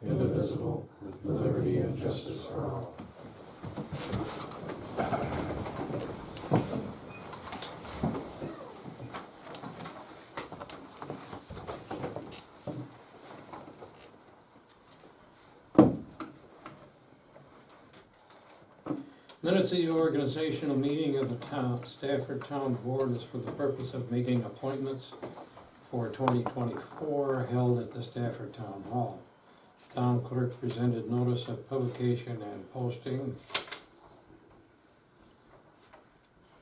indivisible, with liberty and justice for all. Minutes of the organizational meeting of the Stafford Town Board is for the purpose of making appointments for 2024 held at the Stafford Town Hall. Town clerk presented notice of publication and posting.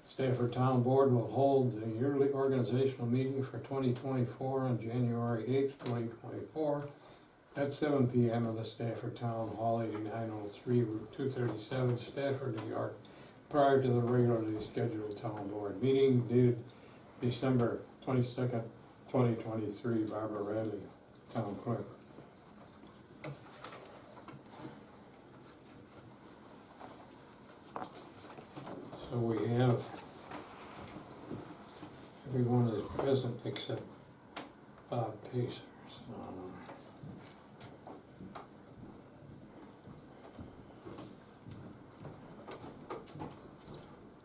Stafford Town Board will hold the yearly organizational meeting for 2024 on January 8th, 2024 at 7 p.m. in the Stafford Town Hall, 8903 Route 237, Stafford, New York, prior to the regularly scheduled Town Board meeting dated December 22nd, 2023. Barbara Radley, Town Clerk. So we have everyone is present except Bob Pacers.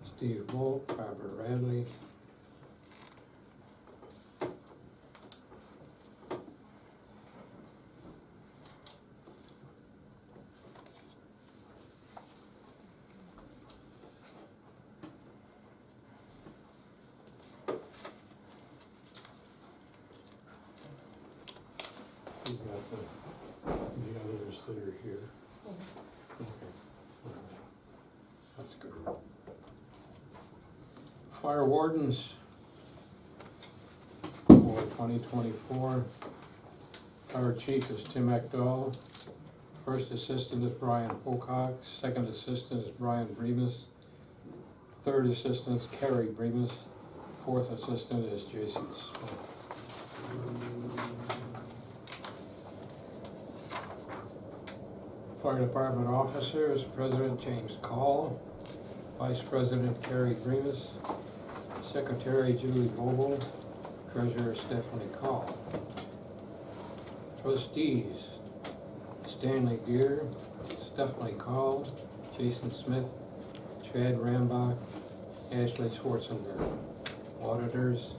Steve Bolt, Barbara Radley. You got the others that are here. Okay. All right. That's good. Fire wardens for 2024. Fire chief is Tim Ekdahl. First assistant is Brian Pocock. Second assistant is Brian Bremus. Third assistant is Kerry Bremus. Fourth assistant is Jason Smith. Fire department officers, President James Call. Vice President Kerry Bremus. Secretary Julie Vogel, Treasurer Stephanie Call. Trustees Stanley Gear, Stephanie Call, Jason Smith, Chad Rambach, Ashley Schwarzenberg. Auditors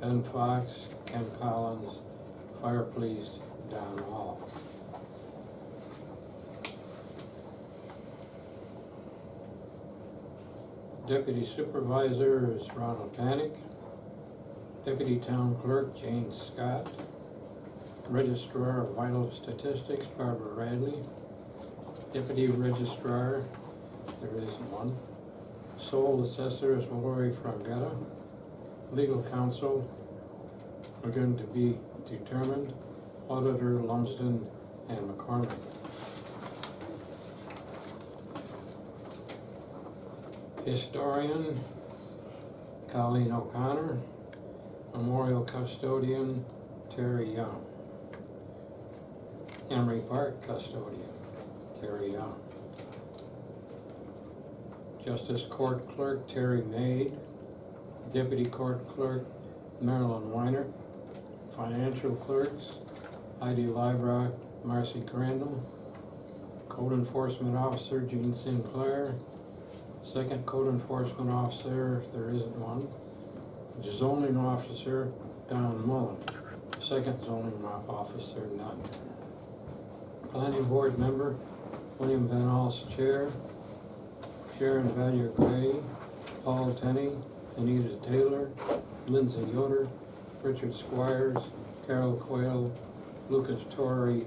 Ben Fox, Ken Collins, Fire Police Don Hall. Deputy Supervisor is Ronald Panic. Deputy Town Clerk Jane Scott. Registrar of Vital Statistics Barbara Radley. Deputy Registrar, there isn't one. Sole Assessor is Lori Frangetta. Legal Counsel, again to be determined. Auditor Lumsden and McCormick. Historian, Colleen O'Connor. Memorial Custodian, Terry Young. Emery Park Custodian, Terry Young. Justice Court Clerk, Terry Maid. Deputy Court Clerk, Marilyn Weiner. Financial Clerks, Heidi Librock, Marcy Crandall. Code Enforcement Officer, Jean Sinclair. Second Code Enforcement Officer, if there isn't one. Zoning Officer, Don Mullen. Second Zoning Officer, none. Planning Board Member, William Van Alst, Chair. Sharon Valier Gray, Paul Tenney, Anita Taylor, Lindsay Yoder, Richard Squires, Carol Quayle, Lucas Torrey,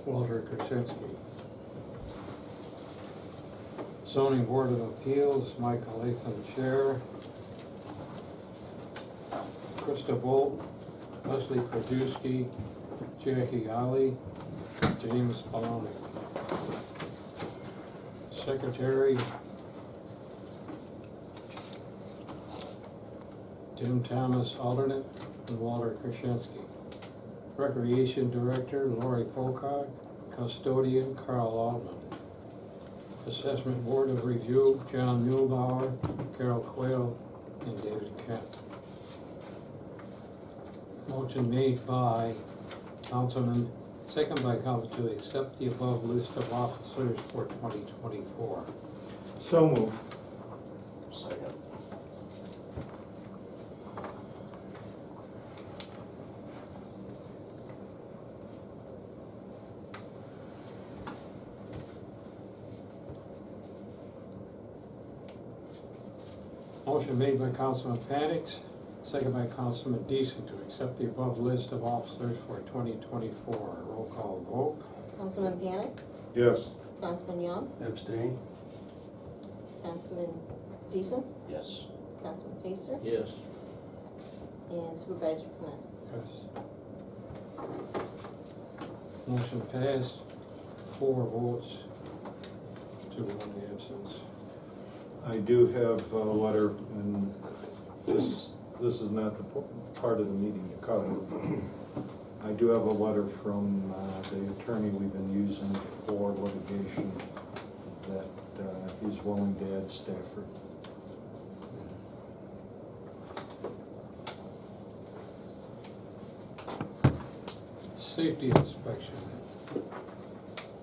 Walter Krasinski. Zoning Board of Appeals, Michael Latham, Chair. Krista Bolt, Leslie Krajewski, Jackie Ali, James Balonic. Secretary, Tim Thomas, alternate, and Walter Krasinski. Recreation Director, Lori Pocock. Custodian, Carl Altman. Assessment Board of Review, John Muehlbauer, Carol Quayle, and David Kent. Motion made by Councilman second by council to accept the above list of officers for 2024. So move. Second. Motion made by Councilman Panics, second by Councilman Decent to accept the above list of officers for 2024. Roll call vote. Councilman Panic, Yes. Councilman Young, Abstain? Councilman Decent, Yes. Councilman Pacer, Yes. and Supervisor Clement. Yes. Motion passed, 4 votes to 1 absence. I do have a letter, and this is not the part of the meeting to cover. I do have a letter from the attorney we've been using for litigation that he's willing to add Stafford. Safety inspection.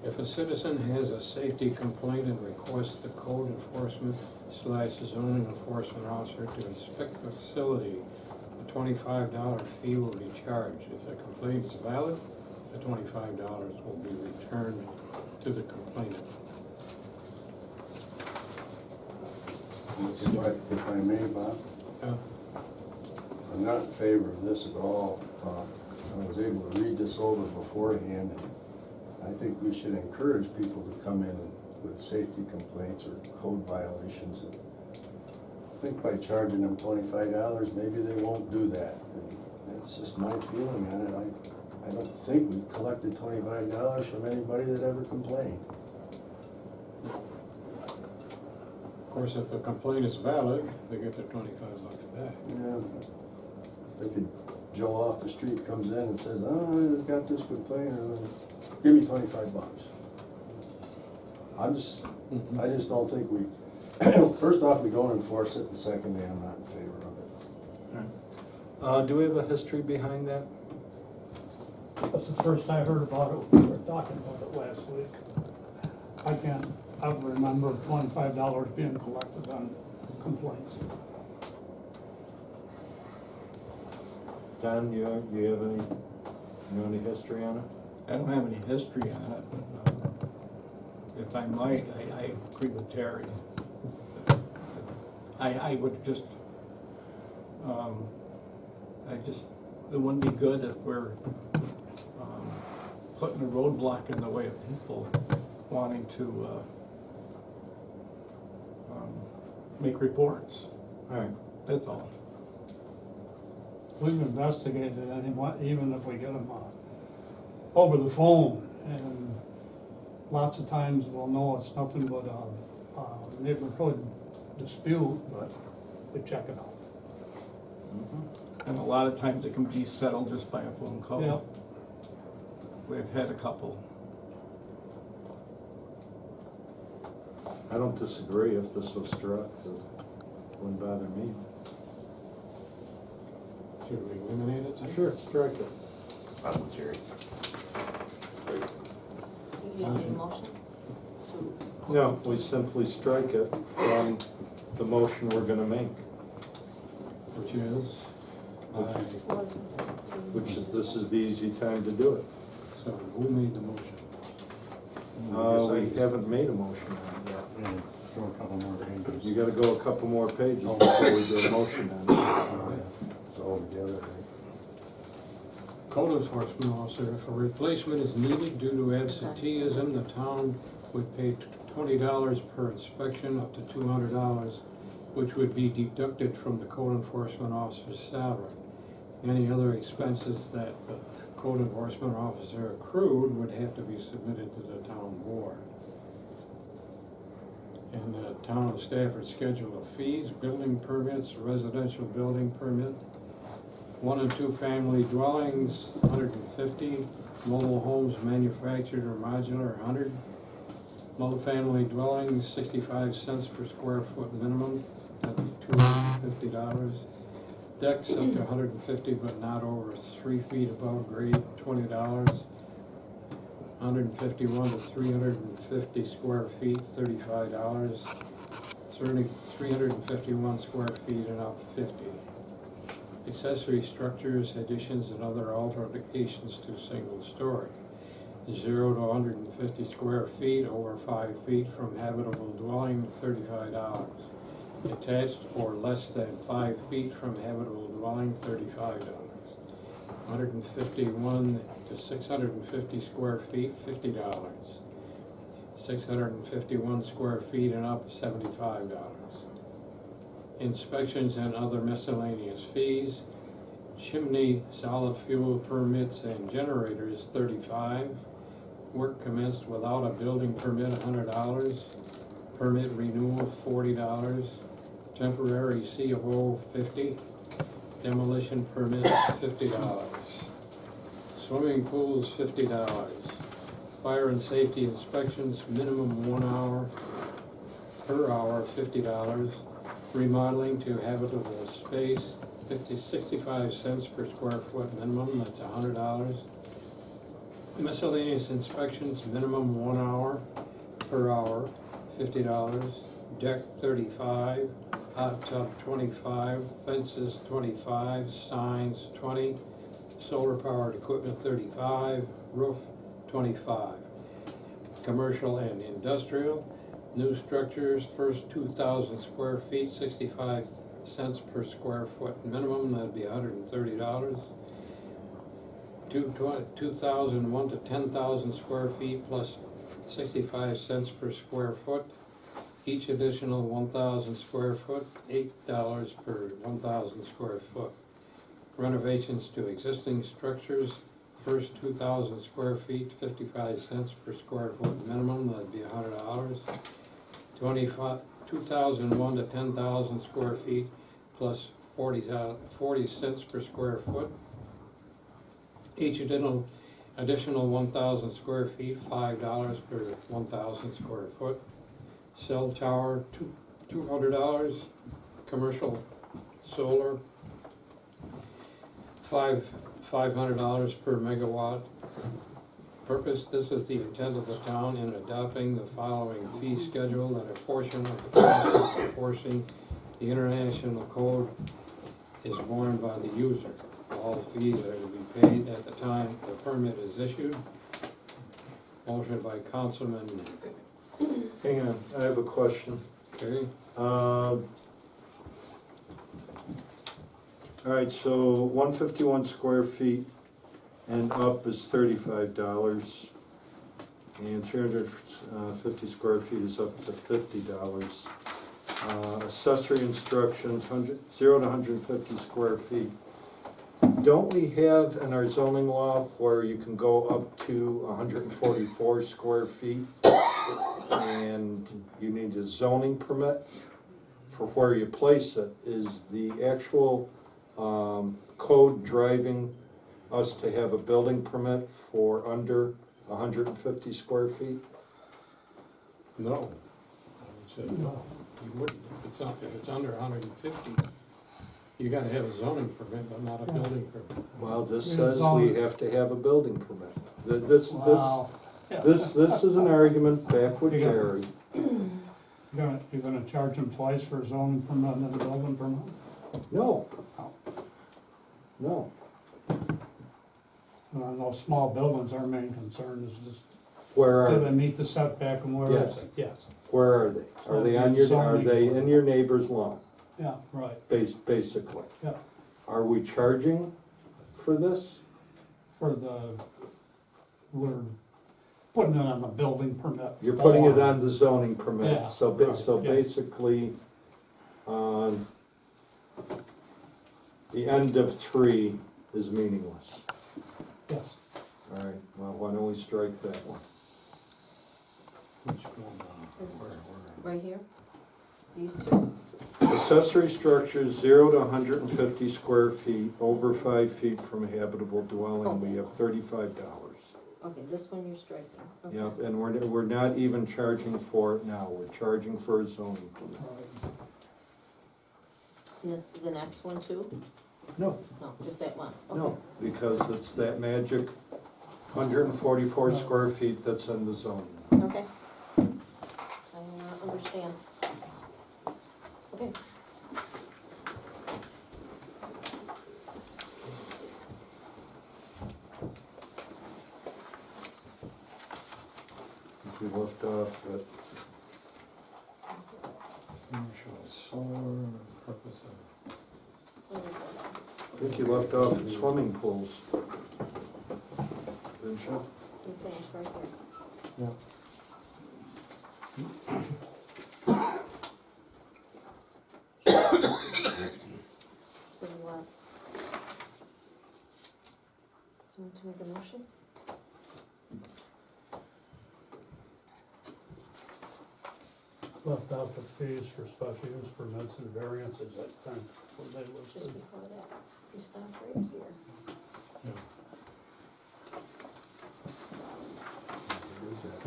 If a citizen has a safety complaint and requests the code enforcement / zoning enforcement officer to inspect the facility, a $25 fee will be charged. If the complaint is valid, the $25 will be returned to the complainant. If I may, Bob, I'm not in favor of this at all. I was able to read this over beforehand, and I think we should encourage people to come in with safety complaints or code violations. And I think by charging them $25, maybe they won't do that. And that's just my feeling on it. I don't think we've collected $25 from anybody that ever complained. Of course, if the complaint is valid, they get their $25 back. Yeah, I think Joe off the street comes in and says, oh, I've got this complaint, give me $25. I just don't think we, first off, we don't enforce it, and secondly, I'm not in favor of it. Do we have a history behind that? That's the first I heard about it, we were talking about it last week. I don't remember $25 being collected on complaints. Don, you have any history on it? I don't have any history on it, but if I might, I agree with Terry. I would just, it wouldn't be good if we're putting a roadblock in the way of people wanting to make reports. All right. That's all. We've investigated anyone, even if we get them over the phone, and lots of times we'll know it's nothing but a neighborhood dispute, but we check it out. And a lot of times it can be settled just by a phone call. Yep. We've had a couple. I don't disagree. If this was struck, it wouldn't bother me. Should we eliminate it? Sure, strike it. You need a motion? No, we simply strike it from the motion we're gonna make, Which is? which is, this is the easy time to do it. So who made the motion? We haven't made a motion on it yet. Go a couple more pages. You gotta go a couple more pages before we do a motion on it. It's all together, right? Code enforcement officer, if a replacement is needed due to absenteeism, the town would pay $20 per inspection, up to $200, which would be deducted from the code enforcement officer's salary. Any other expenses that the code enforcement officer accrued would have to be submitted to the town board. And the town of Stafford schedule of fees, building permits, residential building permit, 1 and 2 family dwellings, 150, mobile homes manufactured or modular, 100, multifamily dwellings, 65 cents per square foot minimum, that'd be $250. Decks up to 150, but not over 3 feet above grade, $20. 151 to 350 square feet, $35. 351 square feet and up, 50. Accessory structures, additions, and other alterations to single story. 0 to 150 square feet, over 5 feet from habitable dwelling, $35. Detached or less than 5 feet from habitable dwelling, $35. 151 to 650 square feet, $50. 651 square feet and up, $75. Inspections and other miscellaneous fees. Chimney, solid fuel permits and generators, $35. Work commenced without a building permit, $100. Permit renewal, $40. Temporary C of O, $50. Demolition permit, $50. Swimming pools, $50. Fire and safety inspections, minimum 1 hour, per hour, $50. Remodeling to habitable space, 65 cents per square foot minimum, that's $100. Miscellaneous inspections, minimum 1 hour, per hour, $50. Deck, $35. Hot tub, $25. Fences, $25. Signs, $20. Solar powered equipment, $35. Roof, $25. Commercial and industrial. New structures, first 2,000 square feet, 65 cents per square foot minimum, that'd be $130. 2,001 to 10,000 square feet plus 65 cents per square foot. Each additional 1,000 square foot, $8 per 1,000 square foot. Renovations to existing structures, first 2,000 square feet, 55 cents per square foot minimum, that'd be $100. 2,001 to 10,000 square feet plus 40 cents per square foot. Each additional 1,000 square feet, $5 per 1,000 square foot. Cell tower, $200. Commercial solar, $500 per megawatt. Purpose, this is the intent of the town in adopting the following fee schedule, that a portion of the cost of enforcing the international code is borne by the user. All fees are to be paid at the time the permit is issued. Motion by Councilman, Hang on, I have a question. okay, All right, so 151 square feet and up is $35, and 350 square feet is up to $50. Accessory instructions, 0 to 150 square feet. Don't we have in our zoning law where you can go up to 144 square feet and you need a zoning permit for where you place it? Is the actual code driving us to have a building permit for under 150 square feet? no. I would say no, you wouldn't, if it's under 150, you gotta have a zoning permit, but not a building permit. Well, this Yeah, says we zoning. have to have a building permit. Wow. Yeah. This is an argument back with Jerry. You're gonna charge them twice for a zoning permit and a building permit? No. No. On those small buildings, our main concern is just, Where do are they they? meet the setback and where is it? Yes, Where are they? Are they on your, are they in your neighbor's lawn, yeah, right, basically? yeah, Are we charging for this? we're putting it on a building permit. You're putting it form. on the zoning permit, Yeah, so right, yeah. basically, the end of 3 is meaningless. Yes, All right, well, why don't we strike that one? Which one, This- where? Right here, these two. Accessory structures 0 to 150 square feet, over 5 feet from a habitable dwelling, we have $35. Okay, this one you're striking. Okay. Yep, and we're not even charging for it now, we're charging for a zoning permit. And this, the next one too? No, No, just that one? Okay. no, because it's that magic 144 square feet, that's in the zone. Okay. I understand. Okay. We left off at Commercial solar purpose of. I think you left off at swimming pools. Didn't you? We finished right here. Yeah. So you want someone to make a motion? Left out the fees for special use permits and variances, I think, what they Just listed. before that, we stopped right here. Where's that?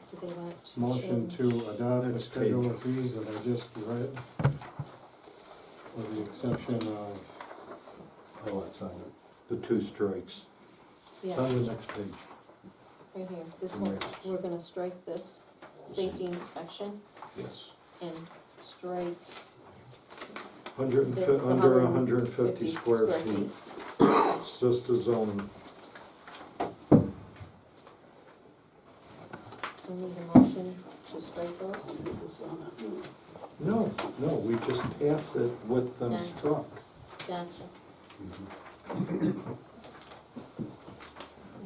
Do they want to Motion change? to adopt the Next schedule page. of fees that I just read, with the exception of, Oh, it's on The two strikes. It's Yeah, on the next page. right here, this one, Next. we're gonna strike this, safety inspection, Yes. and strike 100 this, the under 150 square feet. It's just a zone. So we need a motion to strike those? No, we just pass it with them Yeah. struck. Gotcha.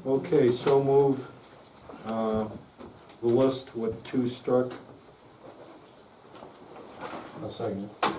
Okay, so move, the list with two struck. I'll second it.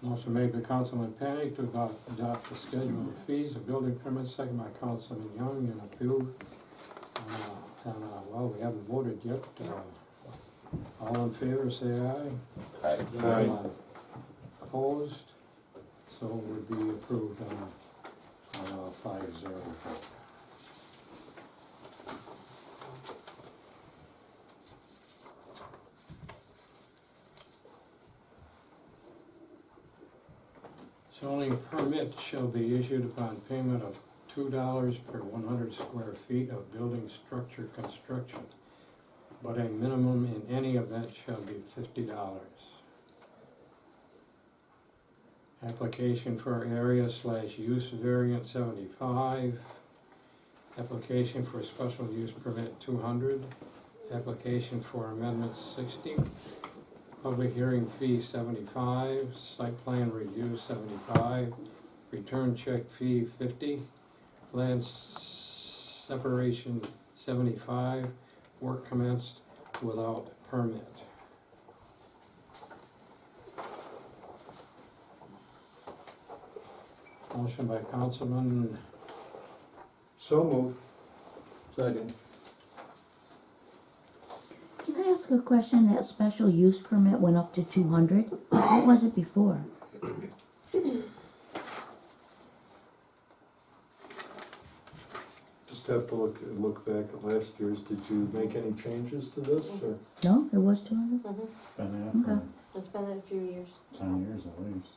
motion made by Councilman Panic to adopt the schedule of fees of building permits, second by Councilman Young, and approved. Well, we haven't voted yet, all in favor, say aye. Aye. Opposed, so it would be approved on a 5-0 vote. Zoning permit shall be issued upon payment of $2 per 100 square feet of building structure construction, but a minimum in any event shall be $50. Application for area/use variance 75. Application for special use permit 200. Application for amendment 60. Public hearing fee 75, site plan review 75, return check fee 50, land separation 75, work commenced without permit. Motion by Councilman, So move. Second. Can I ask a question? That special use permit went up to 200. What was it before? Just have to look back at last year's. Did you make any changes to this, or? No, it was 200? Mm-hmm, Been there Okay. it's been a few years. for 10 years at least.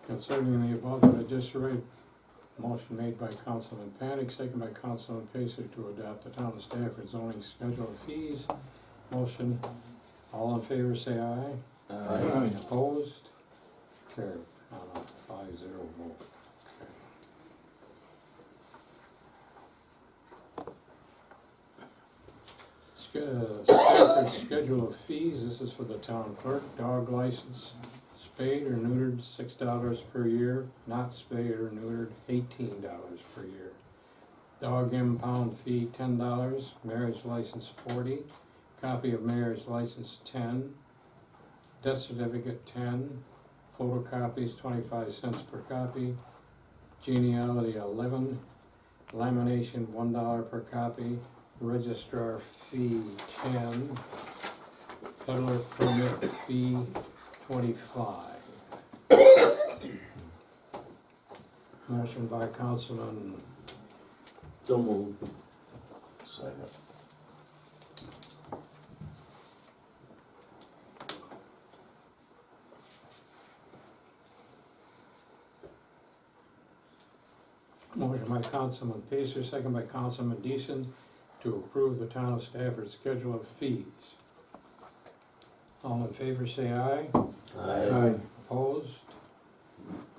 concerning the above that I just read, motion made by Councilman Panic, second by Councilman Pacer to adopt the town of Stafford zoning schedule of fees. Motion, all in favor say aye. Aye. Opposed? Carried on a 5-0 vote. Stafford schedule of fees, this is for the town clerk, dog license, spayed or neutered, $6 per year, not spayed or neutered, $18 per year. Dog impound fee, $10, marriage license, $40, copy of marriage license, $10, death certificate, $10, photocopies, 25 cents per copy, genealogy, $11, lamination $1 per copy, registrar fee 10, peddler permit fee 25. Motion by Councilman, So moved. Second. motion by Councilman Pacer, second by Councilman Deason, to approve the town of Stafford schedule of fees. All in favor say aye. Aye. Opposed?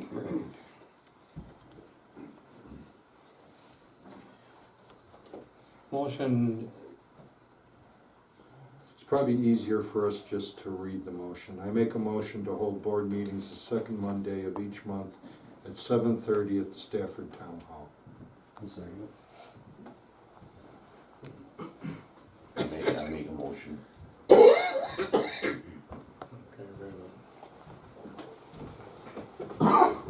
Carried. Motion, It's probably easier for us just to read the motion. I make a motion to hold board meetings the second Monday of each month at 7:30 at the Stafford Town Hall. I'll second it. I make a motion. okay, very well.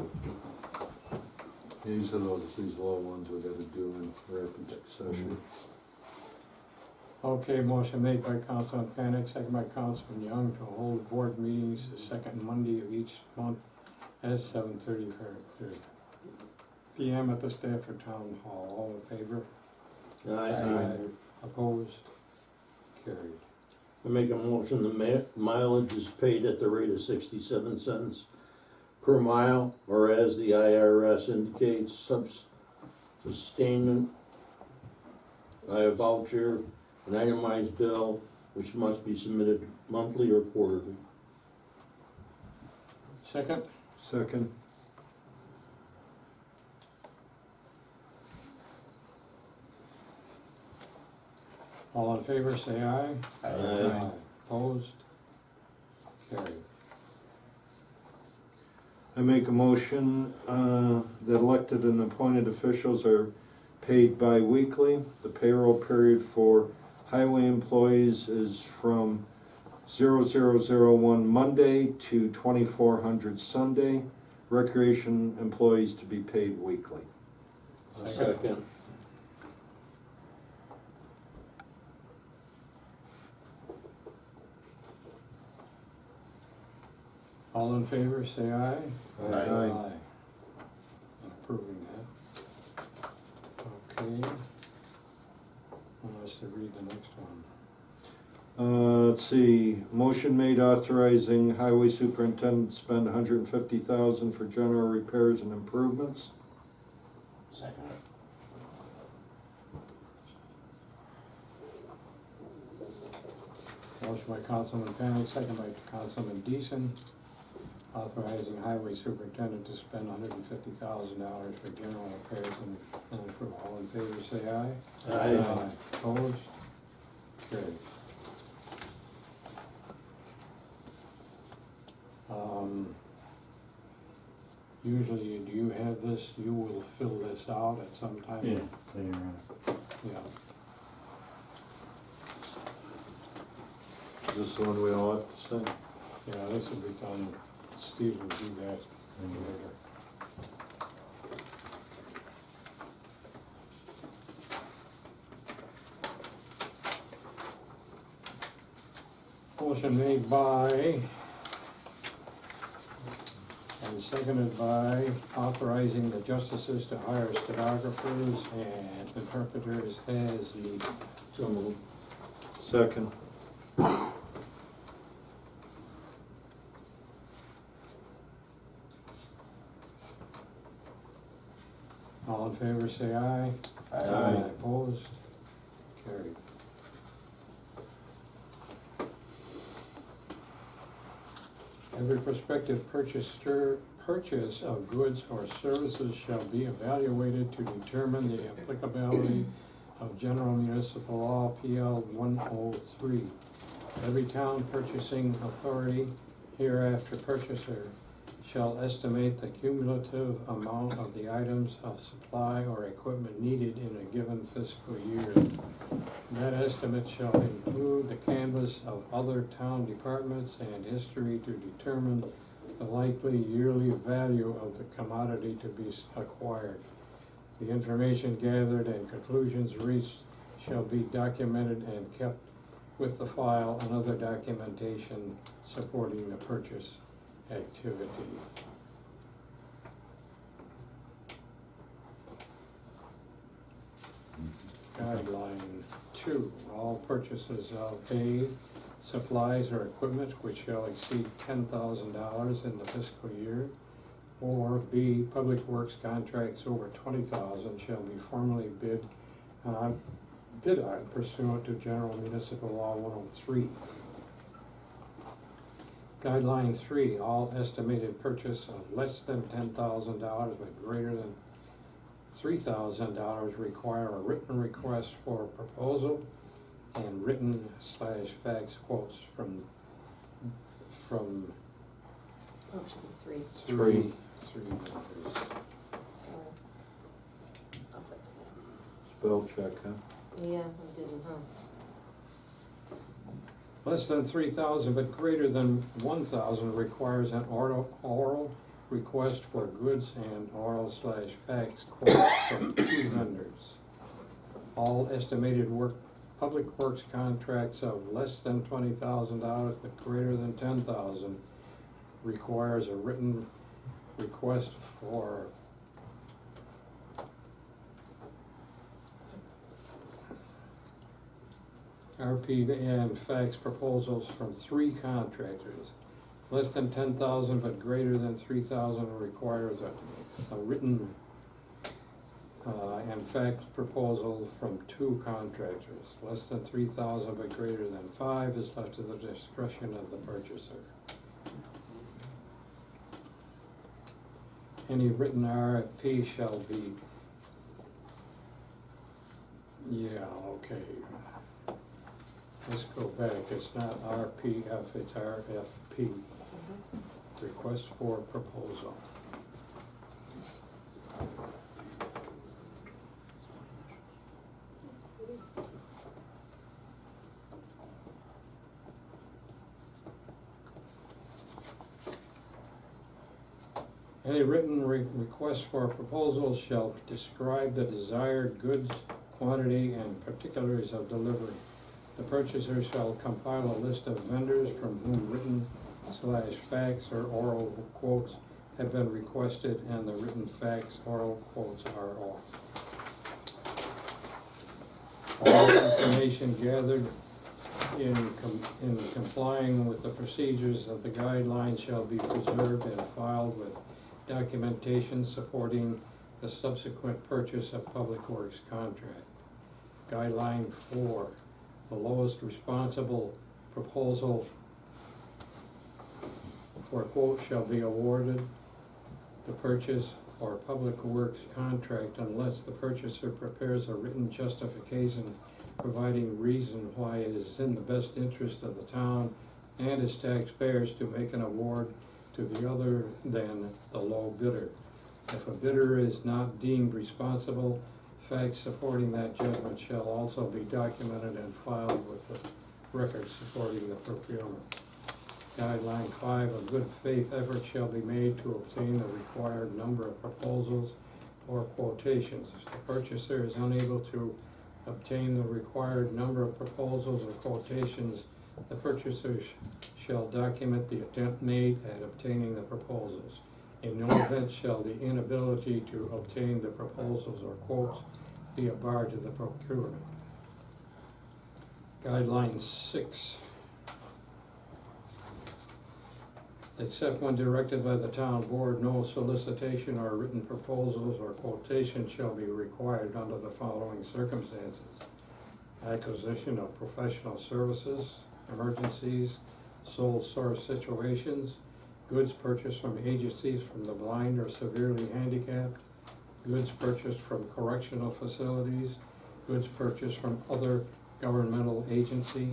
These are these low ones we gotta do in rapid succession. Okay, motion made by Councilman Panic, second by Councilman Young, to hold board meetings the second Monday of each month at 7:30 PM at the Stafford Town Hall. All in favor? Aye. Opposed? Carried. I make a motion, the mileage is paid at the rate of 67 cents per mile, or as the IRS indicates, sustainment by a voucher, an itemized bill, which must be submitted monthly or quarterly. Second? Second. All in favor, say aye. Aye. Opposed? Carried. I make a motion that elected and appointed officials are paid bi-weekly. The payroll period for highway employees is from 0001 Monday to 2400 Sunday. Recreation employees to be paid weekly. Second. All in favor, say aye. Aye. I'm approving that. Okay. Unless they read the next one. Let's see, motion made authorizing highway superintendent to spend $150,000 for general repairs and improvements. Second. Motion by Councilman Panic, second by Councilman Deason, authorizing highway superintendent to spend $150,000 for general repairs and improvement. All in favor, say aye. Aye. Opposed? Carried. Usually, do you have this, you will fill this out at some time? Yeah. Is this the one we all have to sign? Yeah, this will be done, Steve will do that later. Motion made by and seconded by authorizing the justices to hire stenographers and interpreters as needed. So moved. Second. All in favor, say aye. Aye. Opposed? Carried. Every prospective purchase of goods or services shall be evaluated to determine the applicability of General Municipal Law PL 103. Every town purchasing authority, hereafter purchaser, shall estimate the cumulative amount of the items of supply or equipment needed in a given fiscal year. That estimate shall include the canvass of other town departments and history to determine the likely yearly value of the commodity to be acquired. The information gathered and conclusions reached shall be documented and kept with the file and other documentation supporting the purchase activity. Guideline 2, all purchases of A, supplies or equipment which shall exceed $10,000 in the fiscal year, or B, public works contracts over $20,000 shall be formally bid on pursuant to General Municipal Law 103. Guideline 3, all estimated purchase of less than $10,000 but greater than $3,000 require a written request for proposal and written / fax quotes from Oh, it should be 3, three vendors. sorry. I'll fix that. Spell check, huh? Yeah, I didn't, huh? Less than 3,000 but greater than 1,000 requires an oral request for goods and oral / fax quotes from 2 vendors. All estimated public works contracts of less than $20,000 but greater than $10,000 requires a written request for RP and fax proposals from 3 contractors. Less than 10,000 but greater than 3,000 requires a written and fax proposal from 2 contractors. Less than 3,000 but greater than 5 is left to the discretion of the purchaser. Any written RFP shall be, okay. Let's go back, it's not RPF, it's RFP. Request for proposal. Any written request for a proposal shall describe the desired goods, quantity, and particulars of delivery. The purchaser shall compile a list of vendors from whom written / fax or oral quotes have been requested, and the written fax oral quotes are off. All information gathered in complying with the procedures of the guidelines shall be preserved and filed with documentation supporting the subsequent purchase of public works contract. Guideline 4, the lowest responsible proposal for quote shall be awarded the purchase or public works contract unless the purchaser prepares a written justification providing reason why it is in the best interest of the town and its taxpayers to make an award to the other than the low bidder. If a bidder is not deemed responsible, facts supporting that judgment shall also be documented and filed with the record supporting the procurement. Guideline 5, a good faith effort shall be made to obtain the required number of proposals or quotations. If the purchaser is unable to obtain the required number of proposals or quotations, the purchaser shall document the attempt made at obtaining the proposals. In no event shall the inability to obtain the proposals or quotes be a bar to the procurement. Guideline 6. Except when directed by the town board, no solicitation or written proposals or quotations shall be required under the following circumstances: acquisition of professional services, emergencies, sole source situations, goods purchased from agencies from the blind or severely handicapped, goods purchased from correctional facilities, goods purchased from other governmental agency,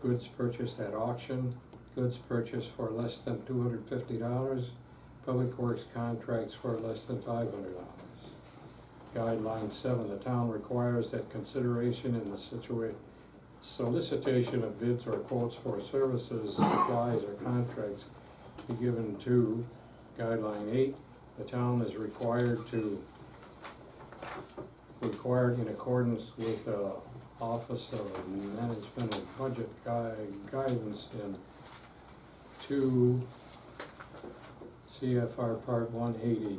goods purchased at auction, goods purchased for less than $250, public works contracts for less than $500. Guideline 7, the town requires that consideration in the solicitation of bids or quotes for services, supplies, or contracts be given to. Guideline 8, the town is required to required in accordance with Office of Management and Budget Guidance in 2 CFR Part 180,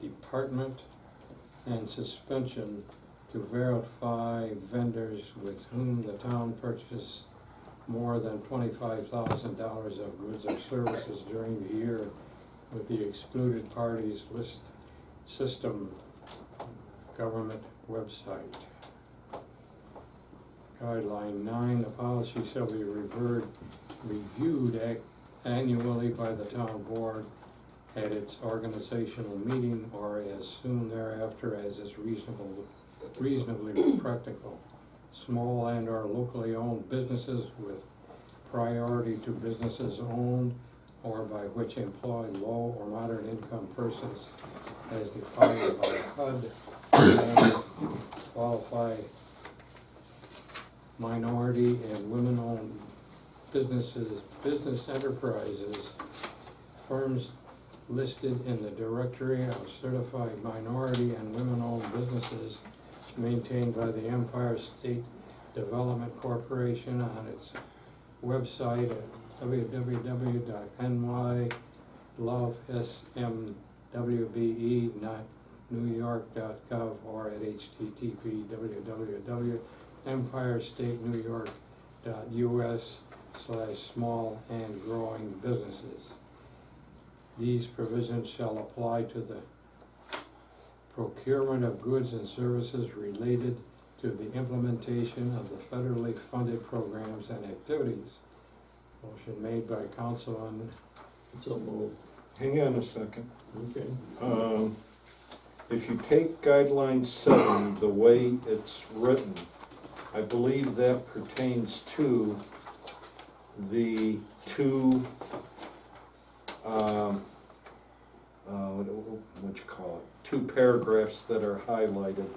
Department and suspension to verify vendors with whom the town purchased more than $25,000 of goods or services during the year with the excluded parties list system government website. Guideline 9, the policy shall be reviewed annually by the town board at its organizational meeting or as soon thereafter as is reasonably practical. Small and or locally owned businesses with priority to businesses owned or by which employ low or moderate income persons as defined by HUD and qualified minority and women-owned businesses, business enterprises, firms listed in the directory of certified minority and women-owned businesses maintained by the Empire State Development Corporation on its website at www.nylovesmwbe.newyork.gov or at http://empirestatennewyork.us/small and growing businesses. These provisions shall apply to the procurement of goods and services related to the implementation of the federally funded programs and activities. Motion made by Councilman. So moved. Hang on a second. Okay. If you take guideline 7, the way it's written, I believe that pertains to the two, what you call it, 2 paragraphs that are highlighted.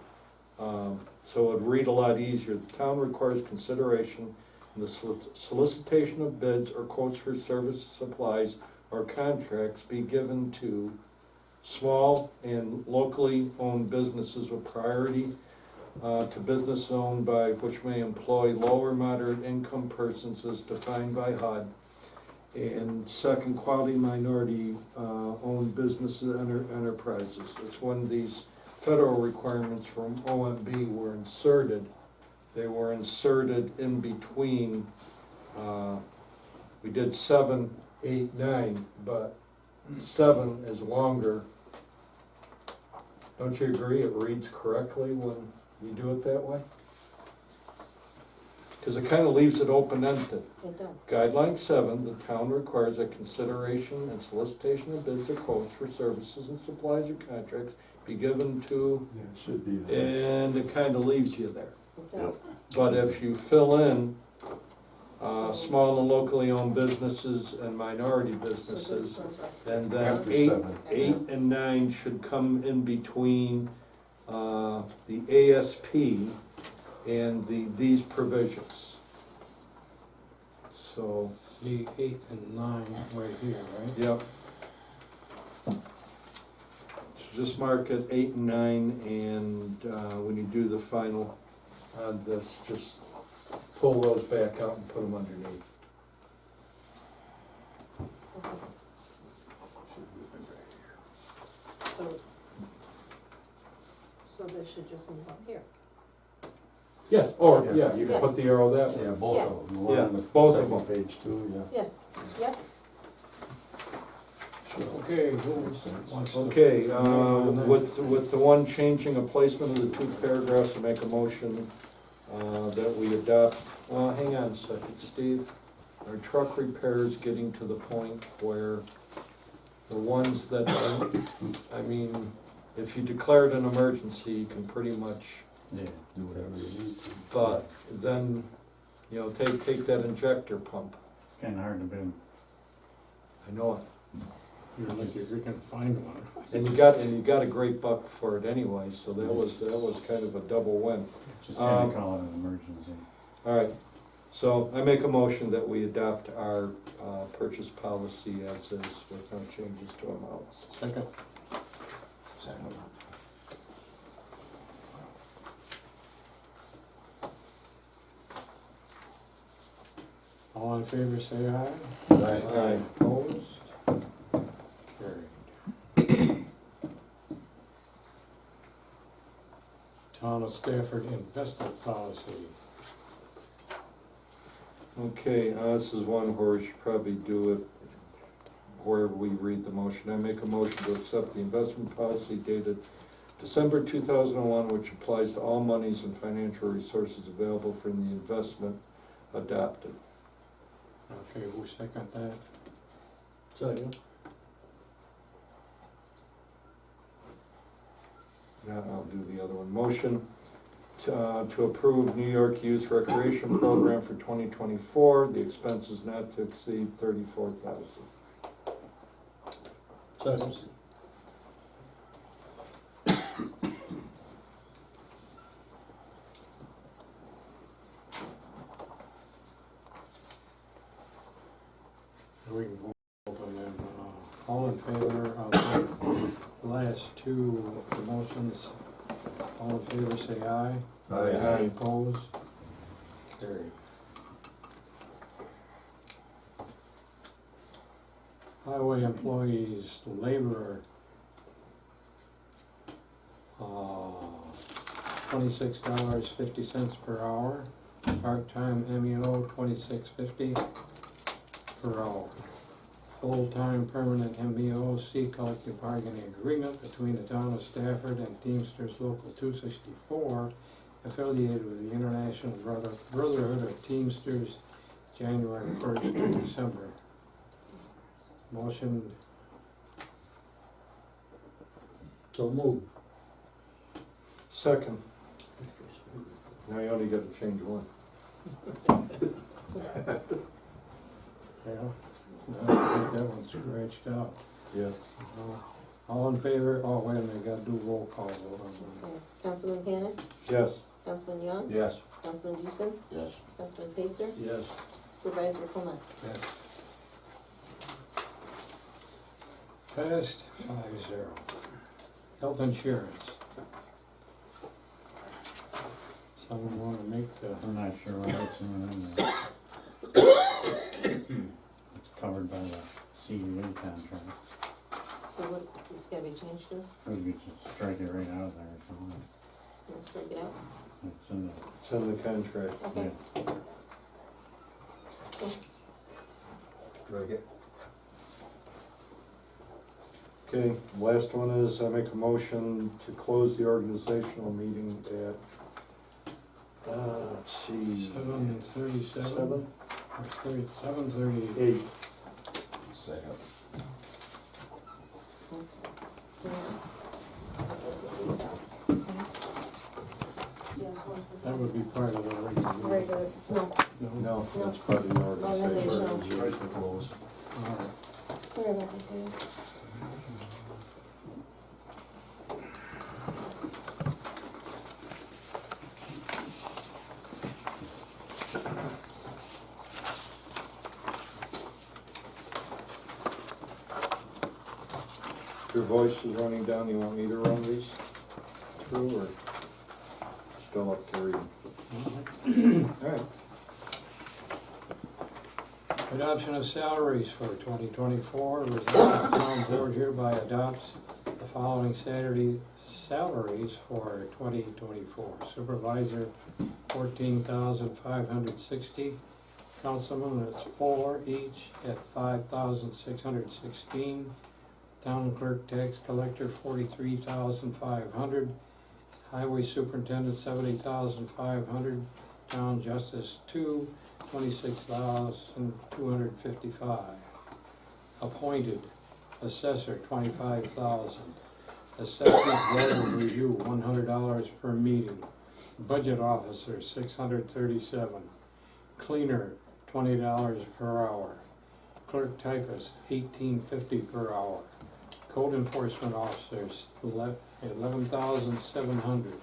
So it'd read a lot easier. The town requires consideration in the solicitation of bids or quotes for services, supplies, or contracts be given to small and locally owned businesses with priority to business owned by which may employ low or moderate income persons as defined by HUD. And second, quality minority owned businesses and enterprises. It's when these federal requirements from OMB were inserted. They were inserted in between, we did 7, 8, 9, but 7 is longer. Don't you agree it reads correctly when you do it that way? Because it kind of leaves it open-ended. It does. Guideline 7, the town requires a consideration and solicitation of bids or quotes for services and supplies or contracts be given to, Yeah, it should be there. and it kind of leaves you there. It does. But if you fill in small and locally owned businesses and minority businesses, and then After 8 7. and 9 should come in between the ASP and these provisions. So, See 8 and 9 right here, right? yep. So just mark it 8 and 9, and when you do the final on this, just pull those back out and put them underneath. Okay. So this should just move up here. Yes, or, Yeah. yeah, you can put the arrow that way. Yeah, both Yeah. of them, the one Yeah, on the both of second them. page too, yeah. Yep, Sure. Okay, who wants to? Okay, move on that? with the one changing a placement of the 2 paragraphs, to make a motion that we adopt, well, hang on a second, Steve. Our truck repair is getting to the point where the ones that, I mean, if you declared an emergency, you can pretty much, Yeah, do whatever you need to. but then, you know, take that injector pump. Kinda hard to do. I know it. You're lucky if you can find one. And you got a great buck for it anyway, so that was kind of a double win. Just kinda call it an emergency. All right, so I make a motion that we adopt our purchase policy as is with no changes to amounts. Second. All in favor, say aye. Aye. Opposed? Carried. Town of Stafford investment policy. Okay, this is one where we should probably do it where we read the motion. I make a motion to accept the investment policy dated December 2001, which applies to all monies and financial resources available for the investment adopted. Okay, who second that? Second. Now I'll do the other one. Motion to approve New York Youth Recreation Program for 2024, the expenses not to exceed $34,000. Second. We can vote both of them. All in favor of the last two motions, all in favor say aye. Aye. Opposed? Carried. Highway employees, laborer, $26.50 per hour. Part-time MEO, $26.50 per hour. Full-time permanent MEOC collective bargaining agreement between the town of Stafford and Teamsters Local 264, affiliated with the International Brotherhood of Teamsters, January 1st to December. Motion, So moved. Second. Now you only gotta change one. yeah, I think that one's scratched out. Yes. All in favor, oh, wait a minute, gotta do roll call vote on that. Okay. Councilman Panic? Yes. Councilman Young? Yes. Councilman Houston? Yes. Councilman Pacer? Yes. Supervisor Clement? Yes. Passed 5-0. Health insurance. Someone wanna make the, I'm not sure what it's in there. It's covered by the CEO contract. So what, it's gotta be changed to, Maybe we just strike it right out of there or something. let's break it out. It's in the, It's in the contract. Okay. Okay. Strike it. Okay, last one is I make a motion to close the organizational meeting at, let's see. 7:37? 7? 7:38. 8. Second. That would be part of the regular meeting. Regular, no, No, that's part of the organization. Organizational. Strike the close. All right. where am I confused? Your voice is running down, you want me to run these through, or still up to read? Alright. Adoption of salaries for 2024. Resolved, the town board hereby adopts the following Saturday salaries for 2024. Supervisor, 14,560. Councilman, it's 4 each at 5,616. Town clerk, tax collector, 43,500. Highway superintendent, 70,500. Town justice, 26,255. Appointed, assessor, 25,000. Assessment board review, $100 per meeting. Budget officer, 637. Cleaner, $20 per hour. Clerk typist, $18.50 per hour. Code enforcement officers, 11,700.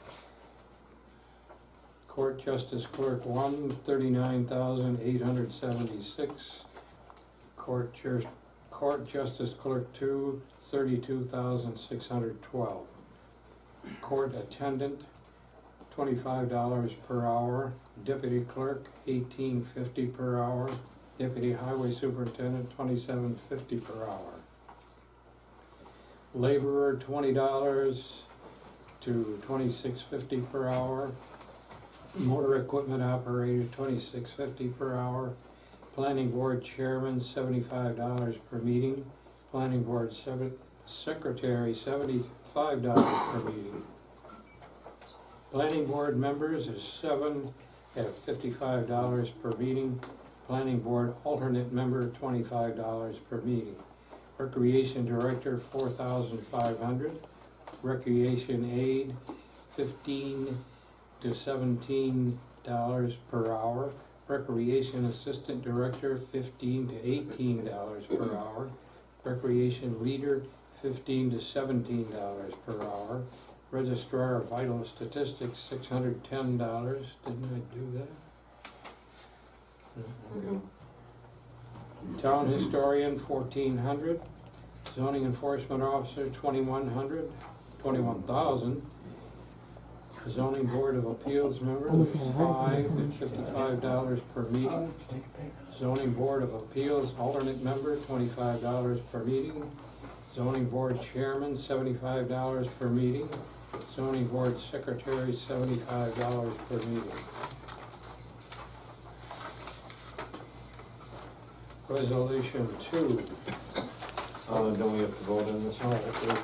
Court justice clerk 1, 39,876. Court justice clerk 2, 32,612. Court attendant, $25 per hour. Deputy clerk, $18.50 per hour. Deputy Highway Superintendent, $27.50 per hour. Laborer, $20 to $26.50 per hour. Motor equipment operator, $26.50 per hour. Planning board chairman, $75 per meeting. Planning board secretary, $75 per meeting. Planning board members is 7 at $55 per meeting. Planning board alternate member, $25 per meeting. Recreation director, $4,500. Recreation aide, $15 to $17 per hour. Recreation assistant director, $15 to $18 per hour. Recreation leader, $15 to $17 per hour. Registrar of Vital Statistics, $610. Didn't I do that? Okay. Town historian, $1,400. Zoning enforcement officer, $2,100. Zoning board of appeals member, $5 at $55 per meeting. Zoning board of appeals alternate member, $25 per meeting. Zoning board chairman, $75 per meeting. Zoning board secretary, $75 per meeting. Resolution 2. Don't we have to vote on this? Oh, okay.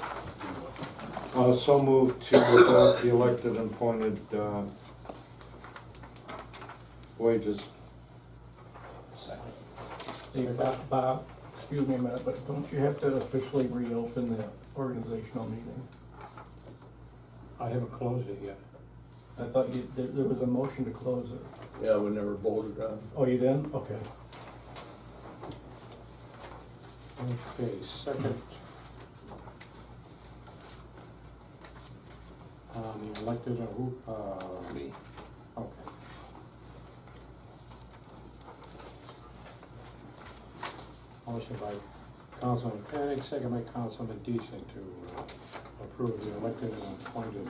So moved to adopt the elected and appointed wages. Hey, Bob, excuse me a minute, but don't you have to officially reopen the organizational meeting? I haven't closed it yet. I thought there was a motion to close it. Yeah, we never voted on. Oh, you didn't? Okay. Okay, second. The elected, who, Me. okay. Motion by Councilman Panic, second by Councilman Decent to approve the elected and appointed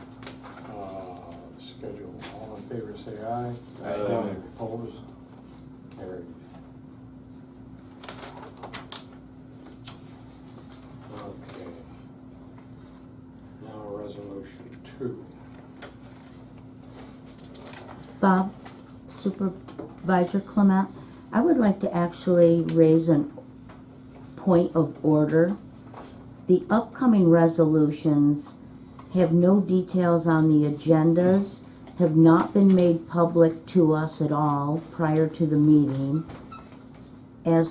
schedule. All in favor say aye. Aye. Opposed? Carried. Okay. Now resolution 2. Bob, Supervisor Clement, I would like to actually raise a point of order. The upcoming resolutions have no details on the agendas, have not been made public to us at all prior to the meeting. And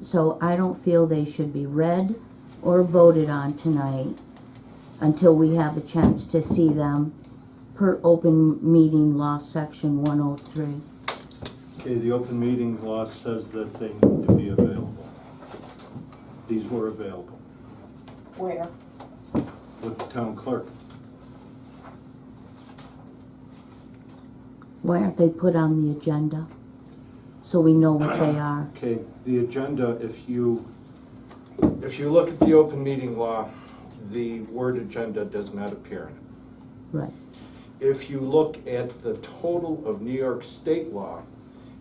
so I don't feel they should be read or voted on tonight until we have a chance to see them per open meeting law section 103. Okay, the open meeting law says that they need to be available. These were available Where? with the town clerk. Why aren't they put on the agenda? So we know what they are. Okay, the agenda, if you look at the open meeting law, the word agenda does not appear in it. Right. If you look at the total of New York state law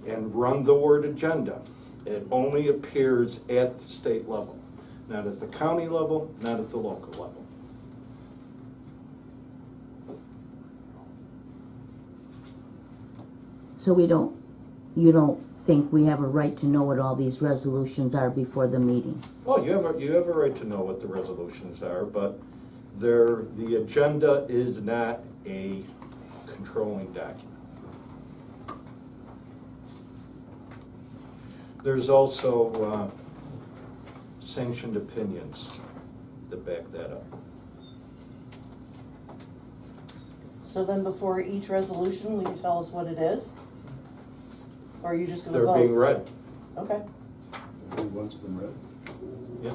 and run the word agenda, it only appears at the state level, not at the county level, not at the local level. So you don't think we have a right to know what all these resolutions are before the meeting? Well, you have a right to know what the resolutions are, but the agenda is not a controlling document. There's also sanctioned opinions that back that up. So then before each resolution, will you tell us what it is? Or are you just gonna They're vote? being read. Okay. Everyone's been read. Yeah.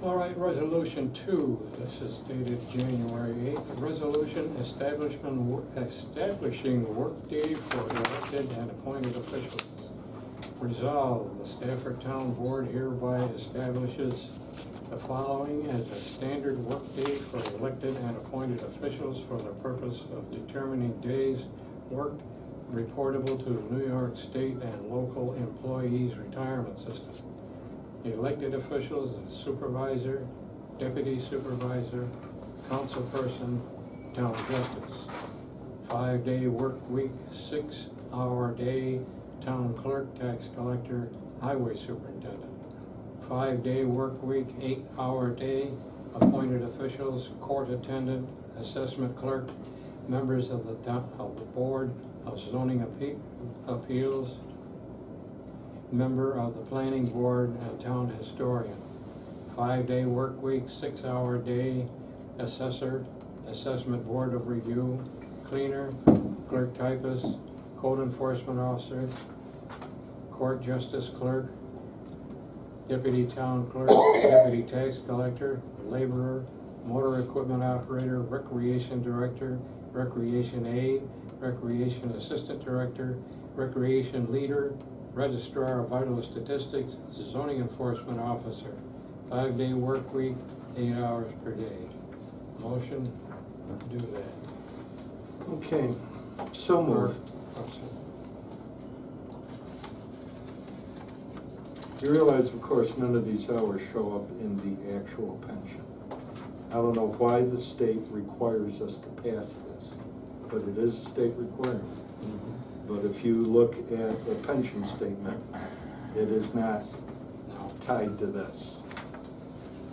All right, resolution 2, this is dated January 8th. Resolution establishing workday for elected and appointed officials. Resolved, the Stafford Town Board hereby establishes the following as a standard workday for elected and appointed officials for the purpose of determining days work reportable to the New York State and local employees retirement system. Elected officials, supervisor, deputy supervisor, councilperson, town justice. 5-day work week, 6-hour day, town clerk, tax collector, highway superintendent. 5-day work week, 8-hour day, appointed officials, court attendant, assessment clerk, members of the board of zoning appeals, member of the planning board and town historian. 5-day work week, 6-hour day, assessor, assessment board of review, cleaner, clerk typist, code enforcement officer, court justice clerk, deputy town clerk, deputy tax collector, laborer, motor equipment operator, recreation director, recreation aide, recreation assistant director, recreation leader, registrar of vital statistics, zoning enforcement officer. 5-day work week, 8 hours per day. Motion, do that. Okay, so moved. You realize, of course, none of these hours show up in the actual pension. I don't know why the state requires us to pass this, but it is a state requirement. But if you look at the pension statement, it is not tied to this.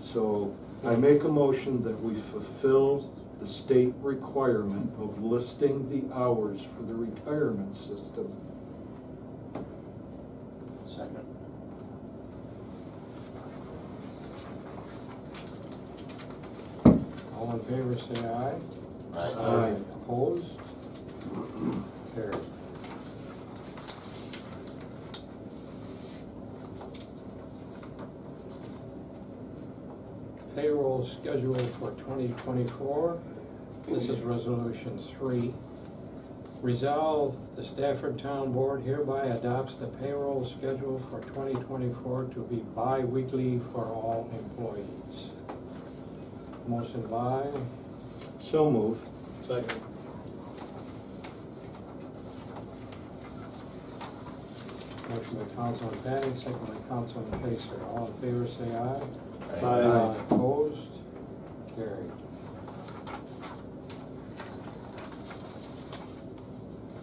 So I make a motion that we fulfill the state requirement of listing the hours for the retirement system. Second. All in favor, say aye. Aye. Opposed? Carried. Payroll schedule for 2024. This is resolution 3. Resolve, the Stafford Town Board hereby adopts the payroll schedule for 2024 to be bi-weekly for all employees. Motion by, So moved. Second. motion by Councilman Patton, second by Councilman Pacer. All in favor, say aye. Aye. Opposed? Carried.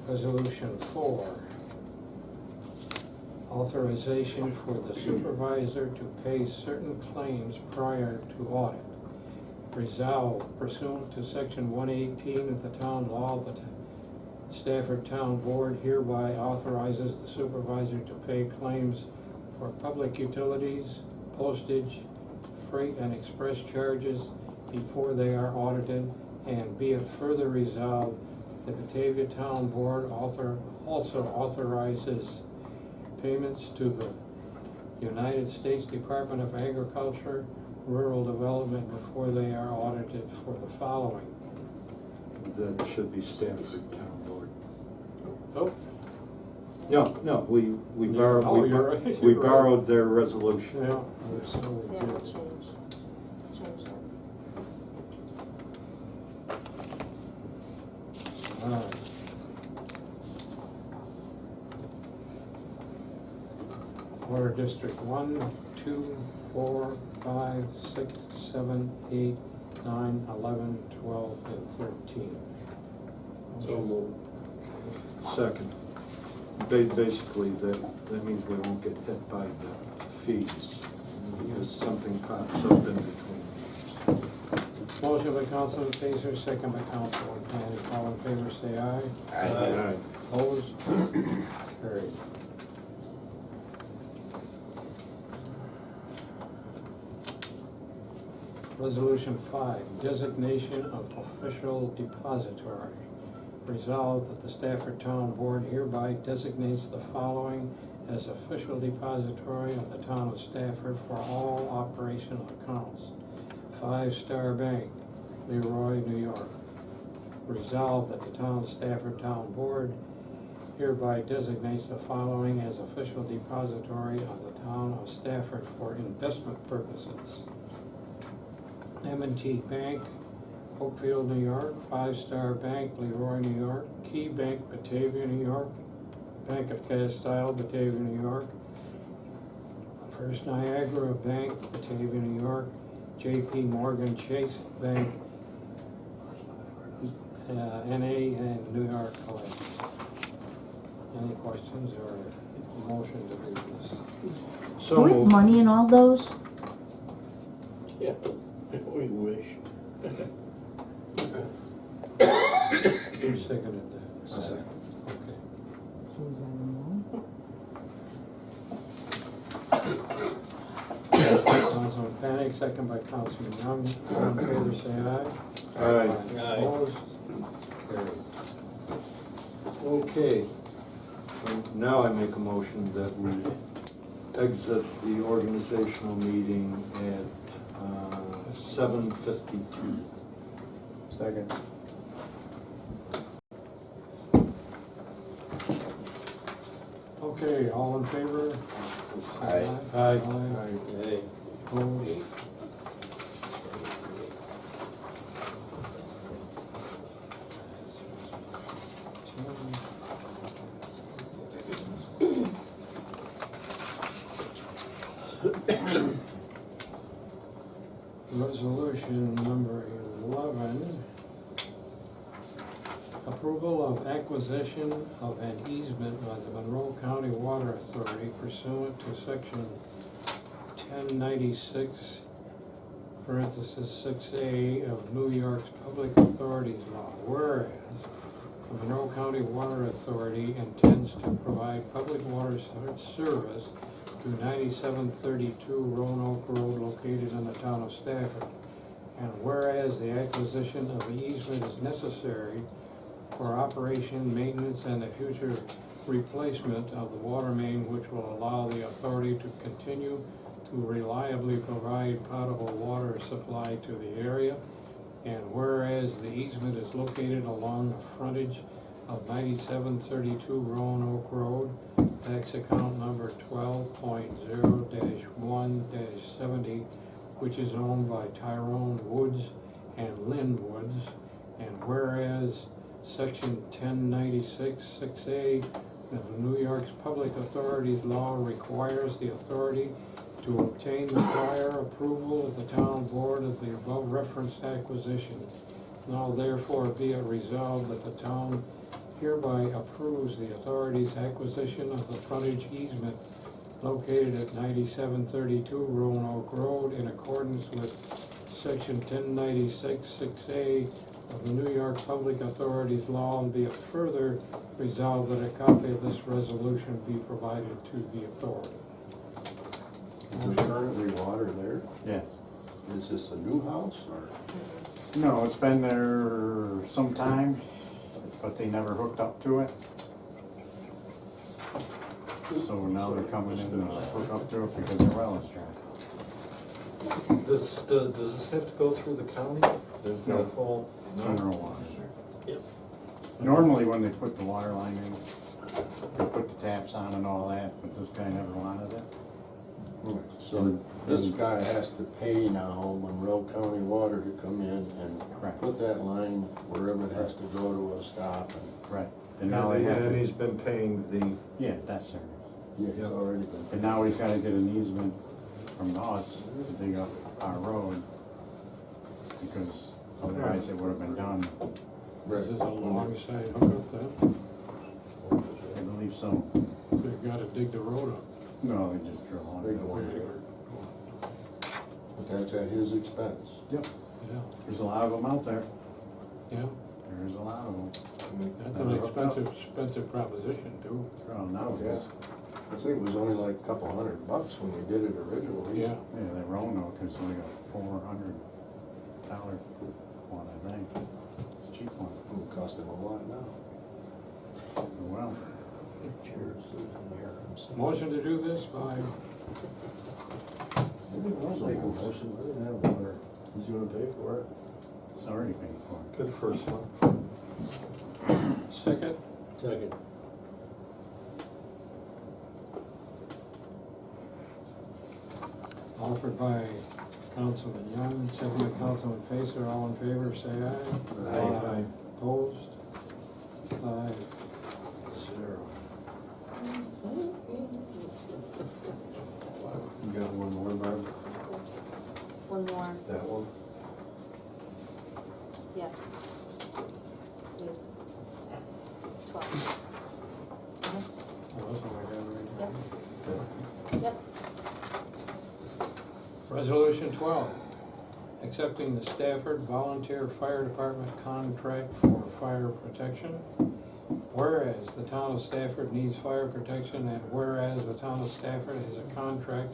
Resolution 4. Authorization for the supervisor to pay certain claims prior to audit. Resolved pursuant to section 118 of the town law, the Stafford Town Board hereby authorizes the supervisor to pay claims for public utilities, postage, freight and express charges before they are audited, and be it further resolved, the Batavia Town Board also authorizes payments to the United States Department of Agriculture, Rural Development before they are audited for the following. That should be Stafford Town Board. Oh, No, we Yeah. borrowed, Oh, you're right. we You're right. borrowed their resolution. yeah, so we Yeah, did. we'll change that. Alright. Water District 1, 2, 4, 5, 6, 7, 8, 9, 11, 12, and 13. So moved. Second. Basically, that means we won't get hit by the fees, because something pops up in between. Motion by Councilman Pacer, second by Councilman Patton. All in favor, say aye. Aye. Opposed? Carried. Resolution 5, designation of official depository. Resolved that the Stafford Town Board hereby designates the following as official depository of the town of Stafford for all operational accounts. 5 Star Bank, Leroy, New York. Resolved that the town of Stafford Town Board hereby designates the following as official depository of the town of Stafford for investment purposes. M&T Bank, Oakfield, New York, Five Star Bank, Leroy, New York, Key Bank, Batavia, New York, Bank of Castile, Batavia, New York, First Niagara Bank, Batavia, New York, J.P. Morgan Chase Bank, NA, and New York collections. Any questions or motion to do this? Do we have money in all those? Yeah, we wish. Who seconded that? Second. Okay. Councilman Panic, second by Councilman Young. All in favor, say aye. Aye. Aye. Opposed? Carried. Okay. Now I make a motion that we exit the organizational meeting at 7:52. Second. Okay, all in favor? Aye. Aye. Hey. Opposed? Resolution number 11, approval of acquisition of an easement by the Monroe County Water Authority pursuant to section 1096, parenthesis 6A of New York's Public Authorities Law. Whereas the Monroe County Water Authority intends to provide public water service to 9732 Roanoke Road located in the town of Stafford. And whereas the acquisition of the easement is necessary for operation, maintenance, and the future replacement of the water main, which will allow the authority to continue to reliably provide potable water supply to the area. And whereas the easement is located along the frontage of 9732 Roanoke Road, tax account number 12.0-1-70, which is owned by Tyrone Woods and Lynn Woods. And whereas section 1096-6A of the New York's Public Authorities Law requires the authority to obtain the prior approval of the town board of the above referenced acquisition. Now therefore be it resolved that the town hereby approves the authority's acquisition of the frontage easement located at 9732 Roanoke Road in accordance with section 1096-6A of the New York Public Authorities Law, and be it further resolved that a copy of this resolution be provided to the authority. Is there currently water there? Yes. Is this a new house or? No, it's been there some time, but they never hooked up to it. So now they're coming in to hook up to it because their well is dry. Does this have to go through the county? There's no whole. It's mineral water. Yep. Normally when they put the water line in, they put the taps on and all that, but this guy never wanted it. So this guy has to pay now Monroe County Water to come in and Correct. put that line wherever it has to go to a stop and, Right. And now they have And to, he's been paying the, yeah, that's service. yeah, it's already been. And now he's gotta get an easement from us to dig up our road, because otherwise it would have been done. Is this a long side hookup then? I believe so. They've gotta dig the road up. No, they just drill on Big it. one. But that's at his expense. Yep, Yeah, there's a lot of them out there. yeah, There's a lot of them. that's an expensive proposition too. Well, now Yeah. it's, I think it was only like a couple $100 when we did it originally. Yeah, yeah, the Roanoke is like a $400 one, I think. It's a cheap one. It cost him a lot now. Well, Cheers, losing here. motion to do this by, Maybe we'll make a motion, we didn't have water. He's gonna pay for it. it's already paid for. good first one. second, Second. offered by Councilman Young, second by Councilman Pacer, all in favor, say aye. Aye. Opposed? 5-0. You got one more, Barb? One more, That one? yes. Wait. 12. Oh, that's what I got right Yep, Okay. yep. Resolution 12, accepting the Stafford Volunteer Fire Department contract for fire protection. Whereas the town of Stafford needs fire protection, and whereas the town of Stafford has a contract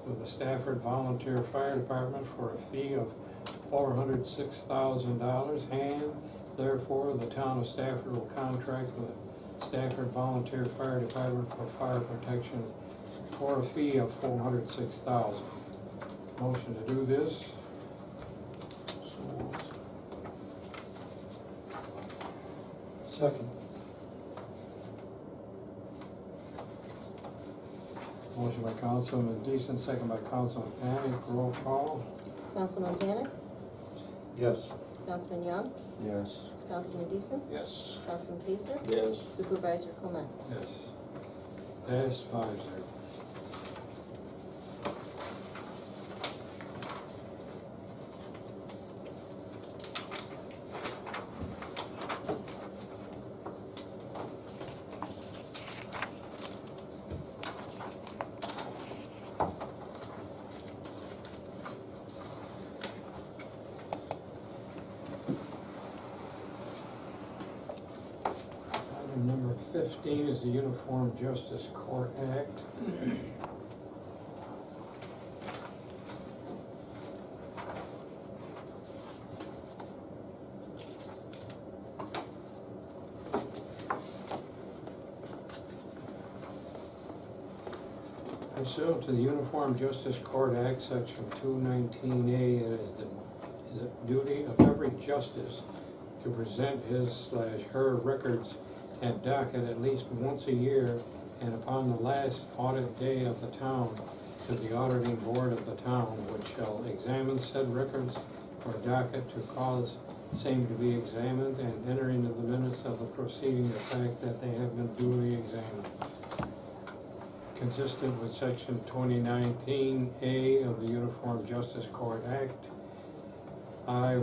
with the Stafford Volunteer Fire Department for a fee of $406,000, and therefore the town of Stafford will contract with Stafford Volunteer Fire Department for fire protection for a fee of $406,000. Motion to do this. Second. Motion by Councilman Deason, second by Councilman Panic, roll call. Councilman Panic, Yes. Councilman Young, Yes. Councilman Deason, Yes. Councilman Pacer, Yes. Supervisor Clement. Yes. Passed 5-0. Item number 15 is the Uniform Justice Court Act. Pursuant to the Uniform Justice Court Act, Section 219A, it is the duty of every justice to present his/her records and docket at least once a year, and upon the last audit day of the town, to the auditing board of the town, which shall examine said records or docket to cause same to be examined and enter into the minutes of the proceeding the fact that they have been duly examined. Consistent with Section 2019A of the Uniform Justice Court Act,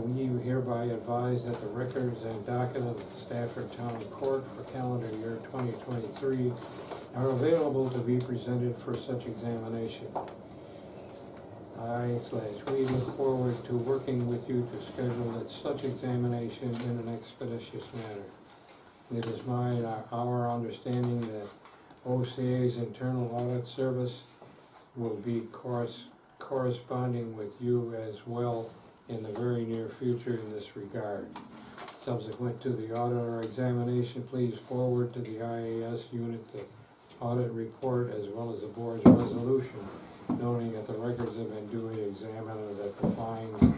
we hereby advise that the records and docket of the Stafford Town Court for calendar year 2023 are available to be presented for such examination. We look forward to working with you to schedule such examination in an expeditious manner. It is our understanding that OCA's Internal Audit Service will be corresponding with you as well in the very near future in this regard. Subsequent to the audit or examination, please forward to the IAS unit the audit report as well as the board's resolution noting that the records have been duly examined and that the fines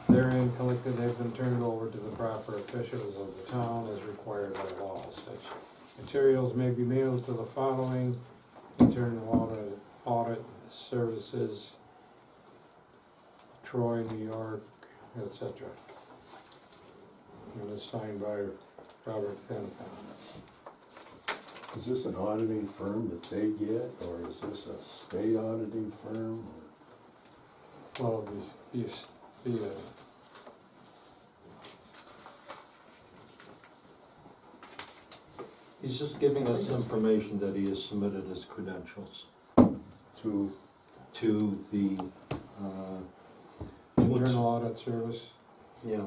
therein collected have been turned over to the proper officials of the town as required by law. Such materials may be mailed to the following: Internal Audit Services, Troy, New York, etc. And it's signed by Robert Penfound. Is this an auditing firm that they get, or is this a state auditing firm? Well, He's just giving us information that he has submitted his credentials To, to the, Internal Audit Service. yeah.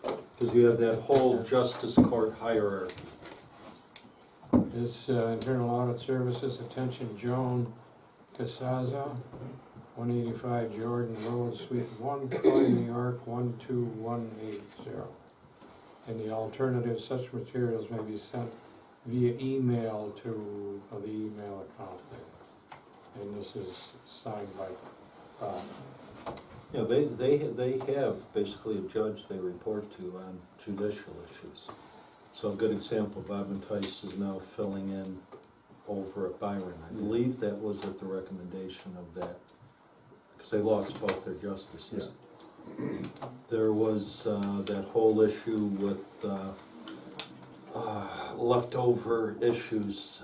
Because you have that whole justice court hierarchy. This Internal Audit Services, attention Joan Casaza, 185 Jordan Road, Suite 1, Troy, New York, 12180. And the alternative, such materials may be sent via email to the email account there. And this is signed by Bob. Yeah, they have basically a judge they report to on judicial issues. So a good example, Bob and Tice is now filling in over at Byron. I believe that was at the recommendation of that because they lost both their justices. There was that whole issue with leftover issues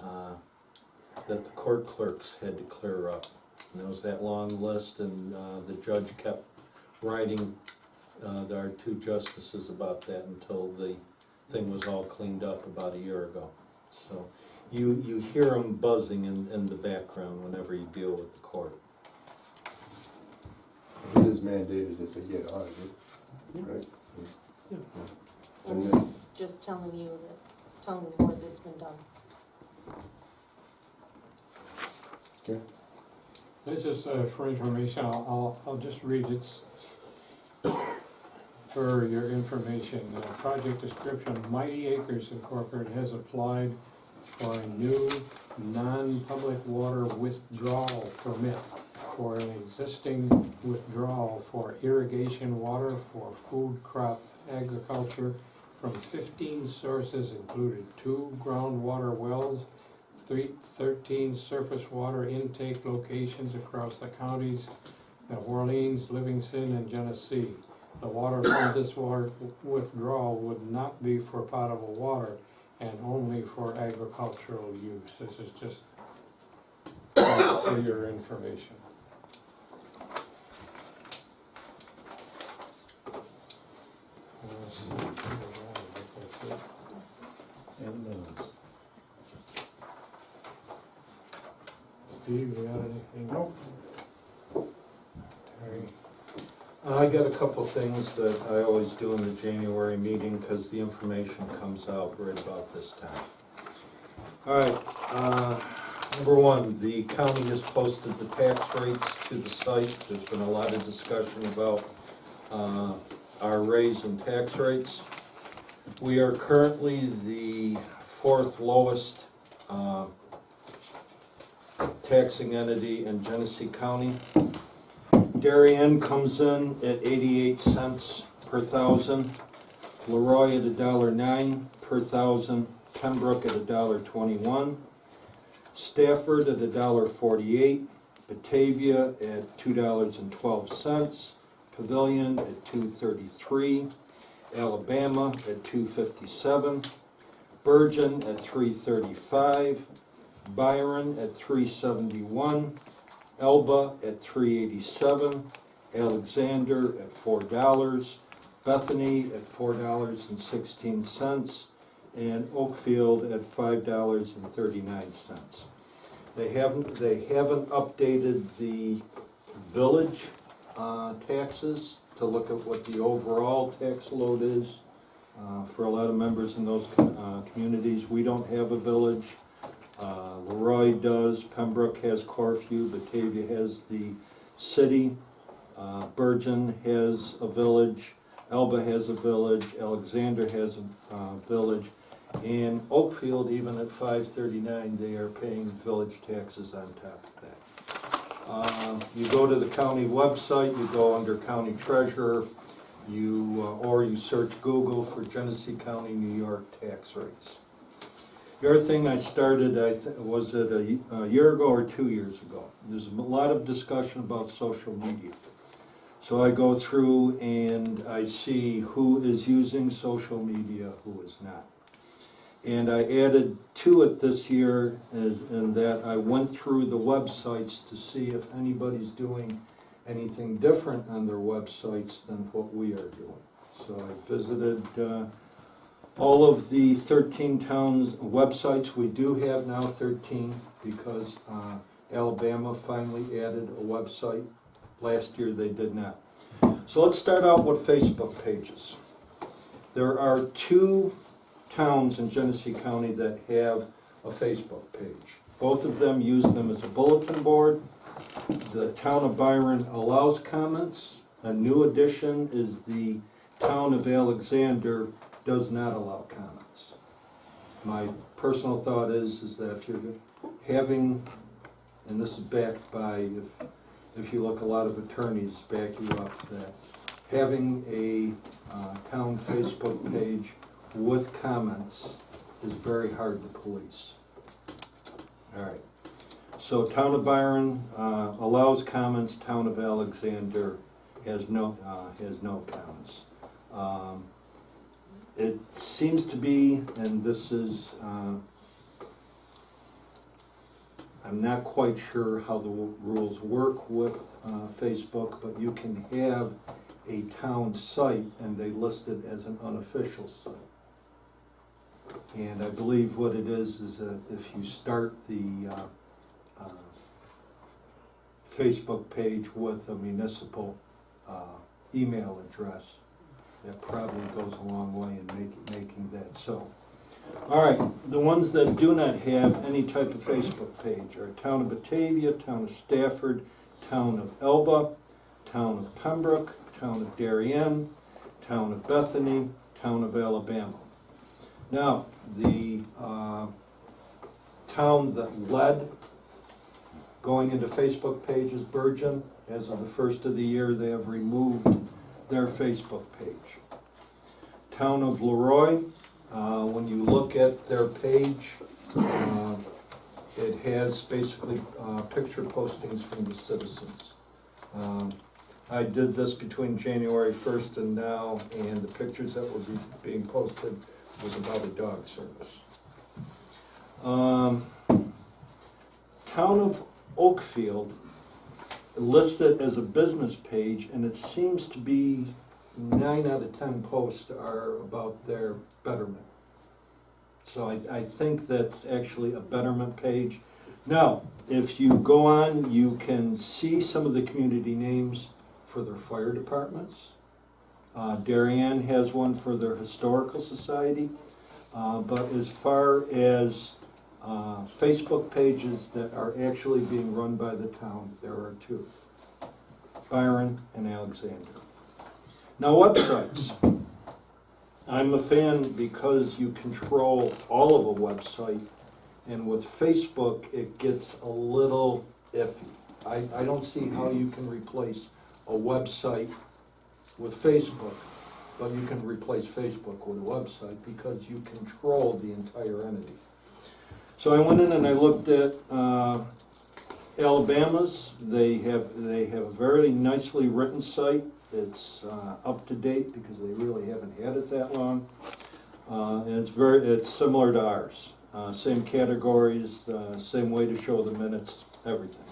that the court clerks had to clear up. And there was that long list, and the judge kept writing our two justices about that until the thing was all cleaned up about a year ago. So you hear them buzzing in the background whenever you deal with the court. It is mandated that they get audited, right? And this is just telling you that, telling the board that it's been done. Okay. This is for information, I'll just read it for your information. Project description, Mighty Acres Incorporated has applied for a new non-public water withdrawal permit for an existing withdrawal for irrigation water for food crop agriculture from 15 sources, included 2 groundwater wells, 13 surface water intake locations across the counties of Orleans, Livingston, and Genesee. The water from this water withdrawal would not be for potable water and only for agricultural use. This is just for your information. Steve, you got anything? Nope. Terry? I got a couple things that I always do in the January meeting, because the information comes out right about this time. All right, number one, the county has posted the tax rates to the site. There's been a lot of discussion about our raise in tax rates. We are currently the 4th lowest taxing entity in Genesee County. Darien comes in at 88 cents per thousand, Leroy at $1.09 per thousand, Pembroke at $1.21, Stafford at $1.48, Batavia at $2.12, Pavilion at $2.33, Alabama at $2.57, Bergen at $3.35, Byron at $3.71, Elba at $3.87, Alexander at $4, Bethany at $4.16, and Oakfield at $5.39. They haven't updated the village taxes to look at what the overall tax load is. For a lot of members in those communities, we don't have a village. Leroy does, Pembroke has Corfu, Batavia has the city, Bergen has a village, Elba has a village, Alexander has a village, and Oakfield, even at $5.39, they are paying village taxes on top of that. You go to the county website, you go under county treasurer, or you search Google for Genesee County, New York tax rates. The other thing I started, was it a year ago or 2 years ago? There's a lot of discussion about social media. So I go through and I see who is using social media, who is not. And I added to it this year, in that I went through the websites to see if anybody's doing anything different on their websites than what we are doing. So I visited all of the 13 towns' websites. We do have now 13 because Alabama finally added a website. Last year they did not. So let's start out with Facebook pages. There are 2 towns in Genesee County that have a Facebook page. Both of them use them as a bulletin board. The town of Byron allows comments. A new addition is the town of Alexander does not allow comments. My personal thought is that if you're having, and this is backed by, if you look, a lot of attorneys back you up, that having a town Facebook page with comments is very hard to police. All right. So Town of Byron allows comments, Town of Alexander has no comments. It seems to be, and this is, I'm not quite sure how the rules work with Facebook, but you can have a town site and they list it as an unofficial site. And I believe what it is if you start the Facebook page with a municipal email address, that probably goes a long way in making that so. All right, the ones that do not have any type of Facebook page are Town of Batavia, Town of Stafford, Town of Elba, Town of Pembroke, Town of Darien, Town of Bethany, Town of Alabama. Now, the town that led going into Facebook page is Bergen. As of the first of the year, they have removed their Facebook page. Town of Leroy, when you look at their page, it has basically picture postings from the citizens. I did this between January 1st and now, and the pictures that were being posted was about a dog service. Town of Oakfield listed as a business page, and it seems to be 9 out of 10 posts are about their betterment. So I think that's actually a betterment page. Now, if you go on, you can see some of the community names for their fire departments. Darien has one for their historical society. But as far as Facebook pages that are actually being run by the town, there are 2. Byron and Alexander. Now, websites. I'm a fan because you control all of a website, and with Facebook, it gets a little iffy. I don't see how you can replace a website with Facebook, but you can replace Facebook with a website because you control the entire entity. So I went in and I looked at Alabama's. They have a very nicely written site. It's up to date because they really haven't had it that long, and it's similar to ours. Same categories, same way to show the minutes, everything.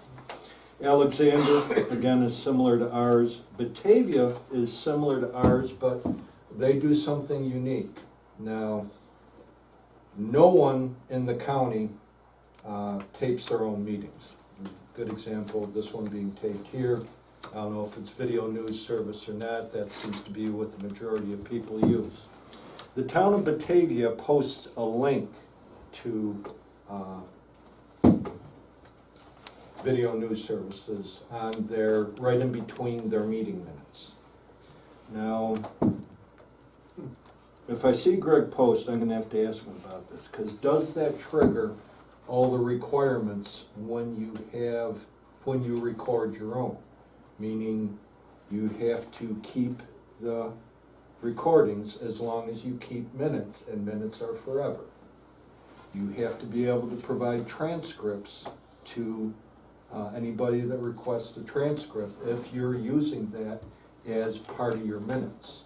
Alexander, again, is similar to ours. Batavia is similar to ours, but they do something unique. Now, no one in the county tapes their own meetings. Good example of this one being taped here. I don't know if it's video news service or not. That seems to be what the majority of people use. The town of Batavia posts a link to video news services on their, right in between their meeting minutes. Now, if I see Greg post, I'm gonna have to ask him about this, because does that trigger all the requirements when you record your own? Meaning you have to keep the recordings as long as you keep minutes, and minutes are forever. You have to be able to provide transcripts to anybody that requests a transcript if you're using that as part of your minutes.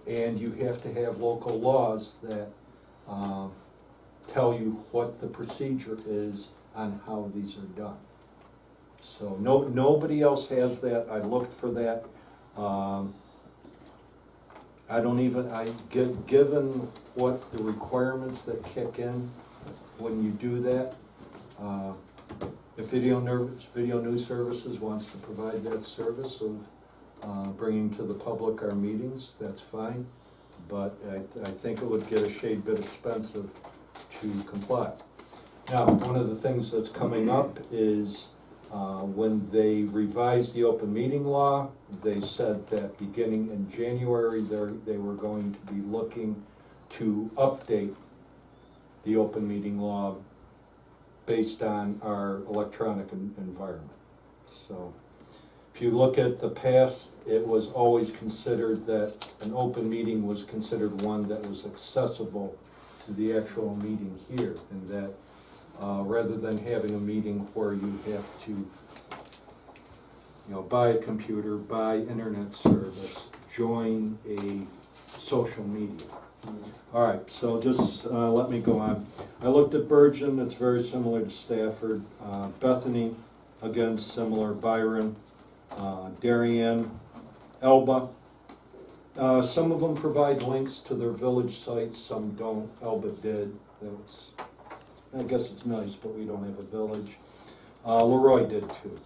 And you have to have local laws that tell you what the procedure is on how these are done. So nobody else has that. I looked for that. Given what the requirements that kick in when you do that, if Video News Services wants to provide that service of bringing to the public our meetings, that's fine. But I think it would get a shade bit expensive to comply. Now, one of the things that's coming up is when they revised the open meeting law, they said that beginning in January, they were going to be looking to update the open meeting law based on our electronic environment. So if you look at the past, it was always considered that an open meeting was considered one that was accessible to the actual meeting here, and that rather than having a meeting where you have to, buy a computer, buy internet service, join a social media. All right, so just let me go on. I looked at Bergen, it's very similar to Stafford. Bethany, again, similar. Byron, Darien, Elba. Some of them provide links to their village sites, some don't. Elba did. I guess it's nice, but we don't have a village. Leroy did too.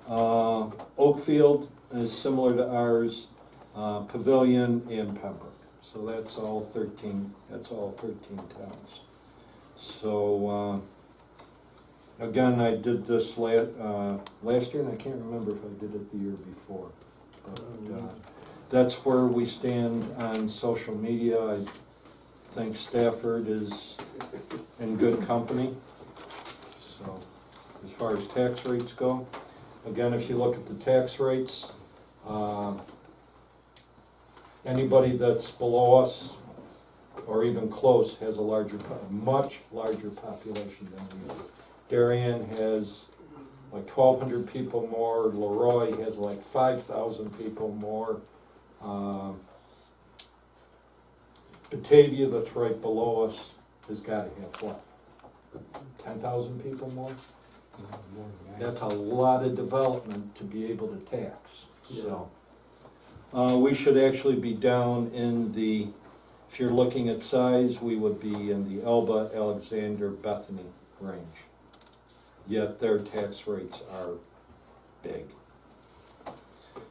Oakfield is similar to ours, Pavilion and Pembroke. So that's all 13 towns. So, again, I did this last year, and I can't remember if I did it the year before. But, that's where we stand on social media. I think Stafford is in good company. So, as far as tax rates go, again, if you look at the tax rates, anybody that's below us or even close has a much larger population than we do. Darien has like 1,200 people more. Leroy has like 5,000 people more. Batavia, that's right below us, has got to have what? 10,000 people more? That's a lot of development to be able to tax, so. We should actually be down in the, if you're looking at size, we would be in the Elba, Alexander, Bethany range. Yet their tax rates are big.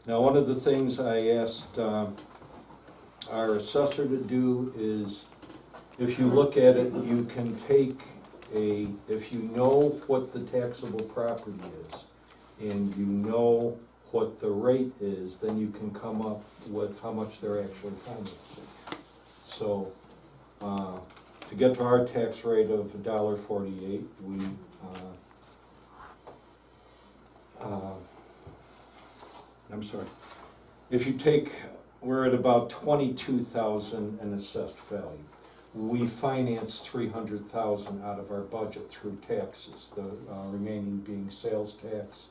Now, one of the things I asked our assessor to do is, if you look at it, you can take if you know what the taxable property is, and you know what the rate is, then you can come up with how much they're actually financing. So, to get to our tax rate of $1.48, we, I'm sorry, if you take, we're at about 22,000 in assessed value. We finance 300,000 out of our budget through taxes, the remaining being sales tax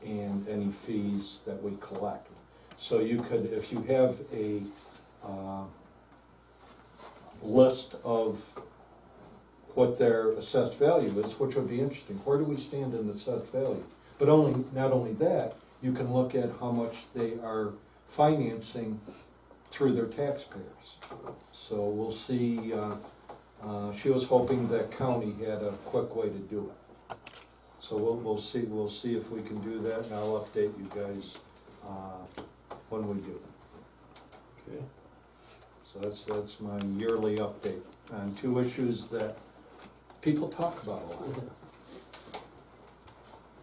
and any fees that we collect. So you could, if you have a list of what their assessed value is, which would be interesting, where do we stand in assessed value? But not only that, you can look at how much they are financing through their taxpayers. So we'll see, she was hoping that county had a quick way to do it. So we'll see if we can do that, and I'll update you guys when we do. Okay. So that's my yearly update on two issues that people talk about a lot.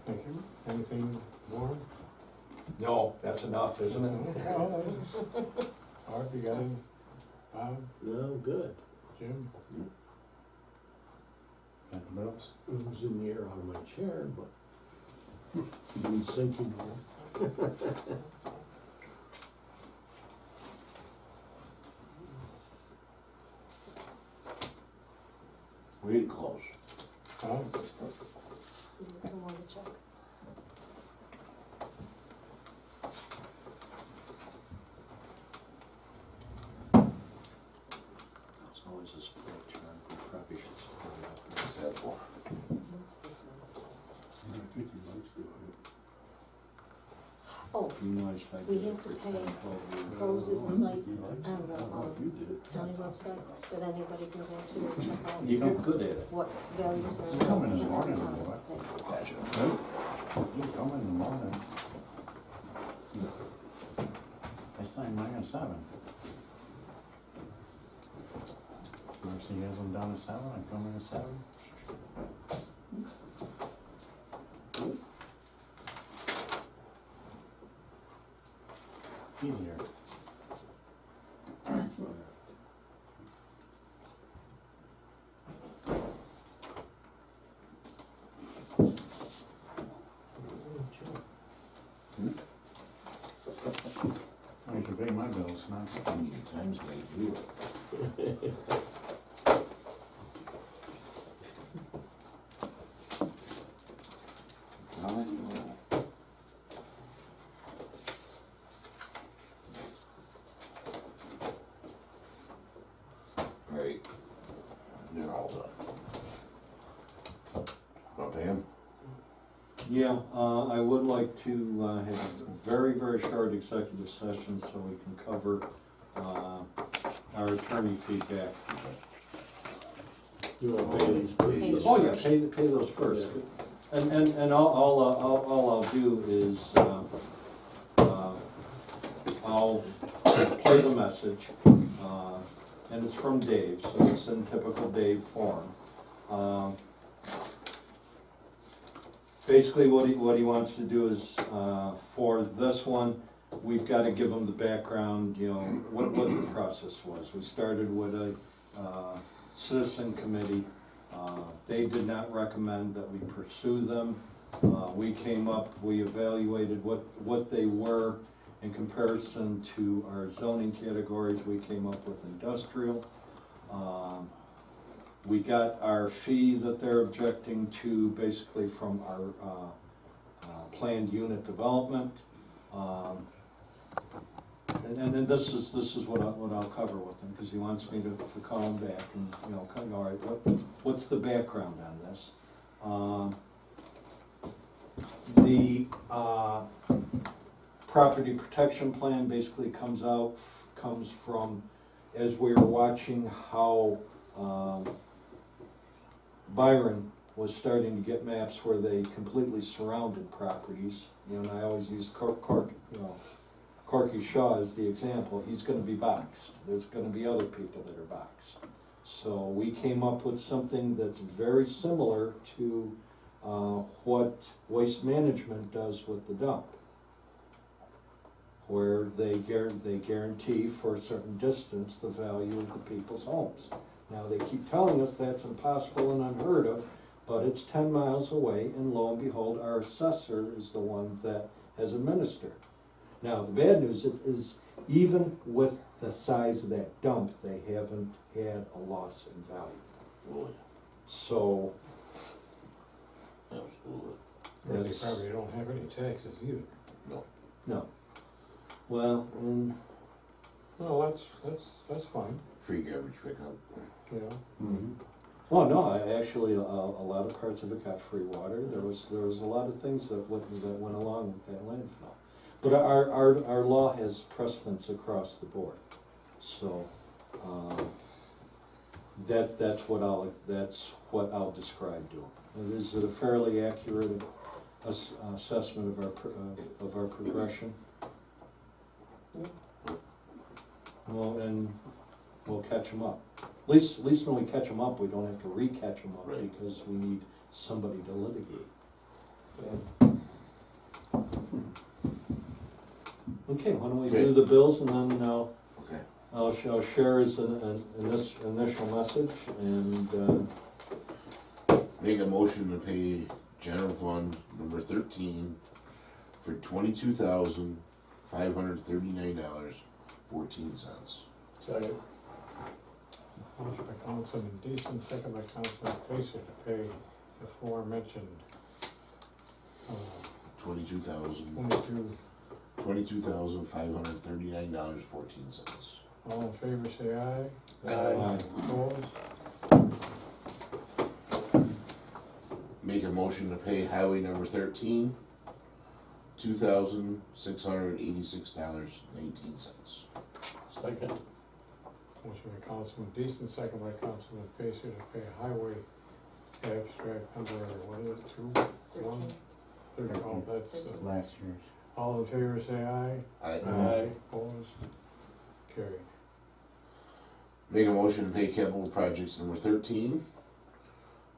Thank you. Anything more? No, that's enough, isn't it? Art, you got any? Bob, No, good. Jim? Anything else? It was in the air out of my chair, but been sinking more. Real close. Bob? Two more to check. It's always a split term, we probably should split it up. What's that for? What's this one? I think he likes doing it. Oh, Be nice if I we did have it to for pay 10, 12 years. Rose is a site He likes it. on the You did. county website that anybody can go to and check out You get good at it. what values are. You come in the and morning, every or town is what? paid. Gotcha. You come in the morning. I sign mine at 7. Mercy has them down at 7, I come in at 7. It's easier. I can pay my bills, not. How many times do I do it? they're all done. Well, Pam? Yeah, I would like to have a very, very short executive session so we can cover our attorney feedback. You wanna pay these, Pay Oh, yeah, first? pay those first. And all I'll do is, I'll play the message, and it's from Dave, so it's in typical Dave form. Basically, what he wants to do is, for this one, we've gotta give him the background, you know, what the process was. We started with a citizen committee. They did not recommend that we pursue them. We came up, we evaluated what they were in comparison to our zoning categories. We came up with industrial. We got our fee that they're objecting to basically from our planned unit development. And then this is what I'll cover with him, because he wants me to call him back and, you know, kind of, all right, what's the background on this? The property protection plan basically comes from, as we were watching how Byron was starting to get maps where they completely surrounded properties, you know, and I always use Corky Shaw as the example. He's gonna be boxed. There's gonna be other people that are boxed. So we came up with something that's very similar to what Waste Management does with the dump, where they guarantee for a certain distance the value of the people's homes. Now, they keep telling us that's impossible and unheard of, but it's 10 miles away, and lo and behold, our assessor is the one that has administered. Now, the bad news is even with the size of that dump, they haven't had a loss in value. Really? So, Absolutely. They that's, probably don't have any taxes either. no. Well, Well, that's fine, Free garbage pickup. you know. mm-hmm. Oh, no, actually, a lot of parts of it got free water. There was a lot of things that went along with that landfill. But our law has precedence across the board, so, that's what I'll describe to them. Is it a fairly accurate assessment of our progression? Well, and we'll catch them up. At least when we catch them up, we don't have to re-catch them up, Right. because we need somebody to litigate. Okay, why don't we do the bills, and then Okay. I'll share his initial message, and, Make a motion to pay general fund number 13 for $22,539.14. Second. Motion by Councilman Deason, second by Councilman Pacer to pay the aforementioned, 22,000. 22,539.14. All in favor, say aye. Aye. Opposed? Make a motion to pay highway number 13, $2,686.18. Second. Motion by Councilman Deason, second by Councilman Pacer to pay highway abstract number, what is it, 1? 30, oh, that's, Last year's. all in favor, say aye. Aye. Opposed? Carried. Make a motion to pay capital projects number 13,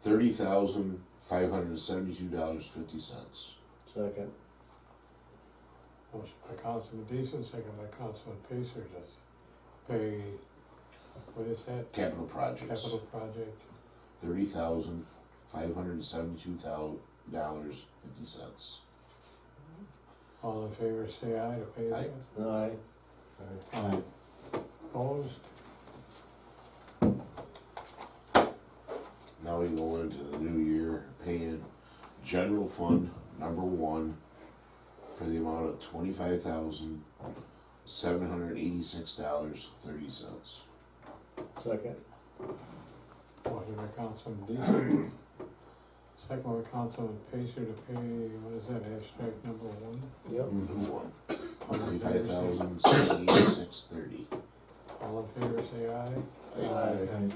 $30,572.50. Second. Motion by Councilman Deason, second by Councilman Pacer to pay, what is that? Capital projects, Capital project. $30,572.50. All in favor, say aye to pay Aye. that. Aye. Aye. Opposed? Now we go into the new year, paying general fund number 1 for the amount of $25,786.30. Second. Motion by Councilman Deason, second by Councilman Pacer to pay, what is that, abstract number one? Yep. Number one, All in favor, twenty-five say- thousand, 78,630. All in favor, say aye. Aye.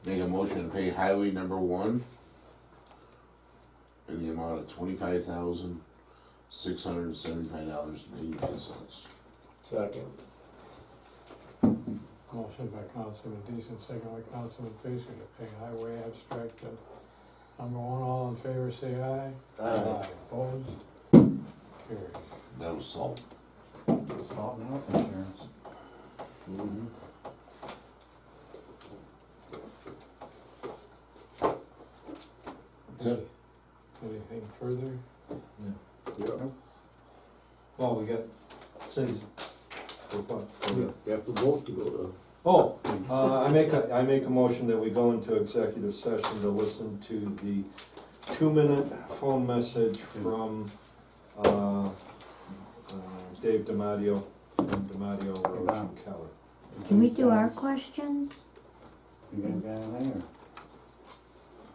Make a motion to pay highway number one in the amount of $25,675.89. Second. Motion by Councilman Deason, second by Councilman Pacer to pay highway abstract number one. All in favor, say aye. Aye. Opposed? Carried. That was salt. Salt and health insurance. Mm-hmm. That's it. Anything further? Yep. Well, we got Cindy's report. You have to vote to go to. Oh, I make a motion that we go into executive session to listen to the 2-minute phone message from, Dave DiMatteo, from DiMatteo, Roach and Keller. Can we do our questions? You guys got anything,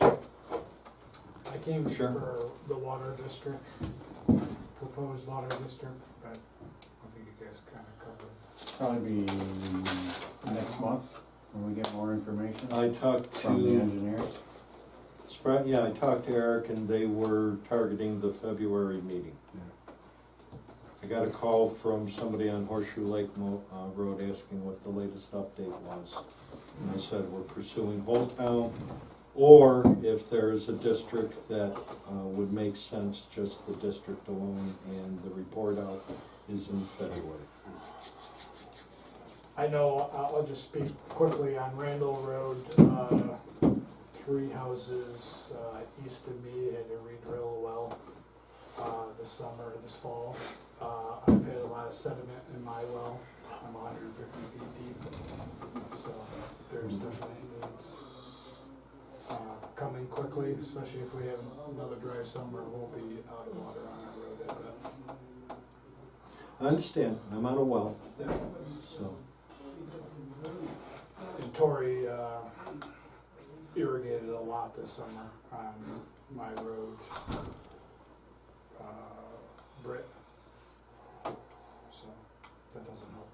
I came Sure. for the water district, proposed water district, but I think you guys kind of covered. or probably be next month when we get more information I talked from the to, engineers? I talked to Eric and they were targeting the February meeting. I got a call from somebody on Horseshoe Lake Road asking what the latest update was. And I said, we're pursuing whole town, or if there is a district that would make sense, just the district alone, and the report out is in February. I know, I'll just speak quickly on Randall Road, 3 houses east of me had to re-drill a well this fall. I've had a lot of sediment in my well. I'm 150 feet deep, so there's definitely needs coming quickly, especially if we have another dry summer. We'll be out of water on our road at that. I understand, I'm on a well, so. And Tori irrigated a lot this summer on my road, Britt. So that doesn't help.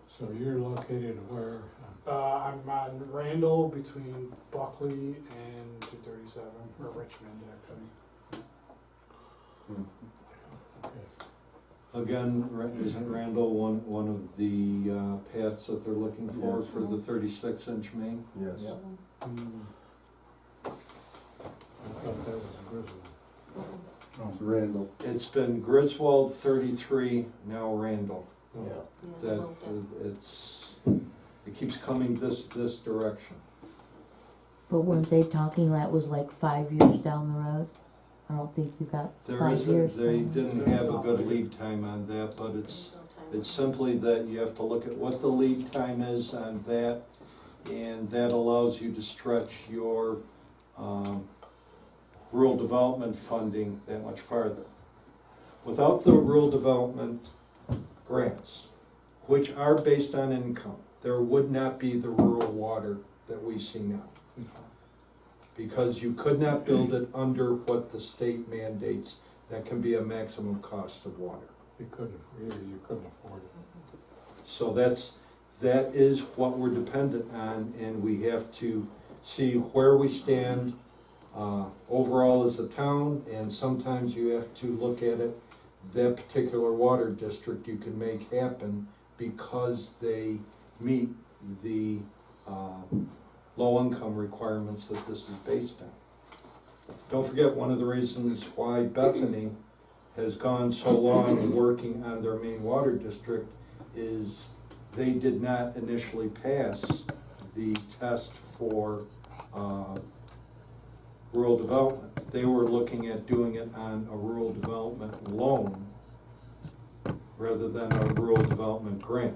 So you're located where? I'm on Randall between Buckley and 237, or Richmond actually. Okay. Again, isn't Randall one of the paths that they're looking for the 36-inch main? Yes. Hmm. I thought that was Griswold. Randall. It's been Griswold 33, now Randall. Oh. Yeah. That it keeps coming this direction. But weren't they talking that was like 5 years down the road? I don't think you got There 5 years. they from- didn't have a good lead time on that, but it's simply that you have to look at what the lead time is on that, and that allows you to stretch your rural development funding that much farther. Without the rural development grants, which are based on income, there would not be the rural water that we see now. Because you could not build it under what the state mandates, that can be a maximum cost of water. You couldn't afford it. So that is what we're dependent on, and we have to see where we stand overall as a town, and sometimes you have to look at it, that particular water district you can make happen because they meet the low-income requirements that this is based on. Don't forget, one of the reasons why Bethany has gone so long working on their main water district is they did not initially pass the test for rural development. They were looking at doing it on a rural development loan rather than a rural development grant.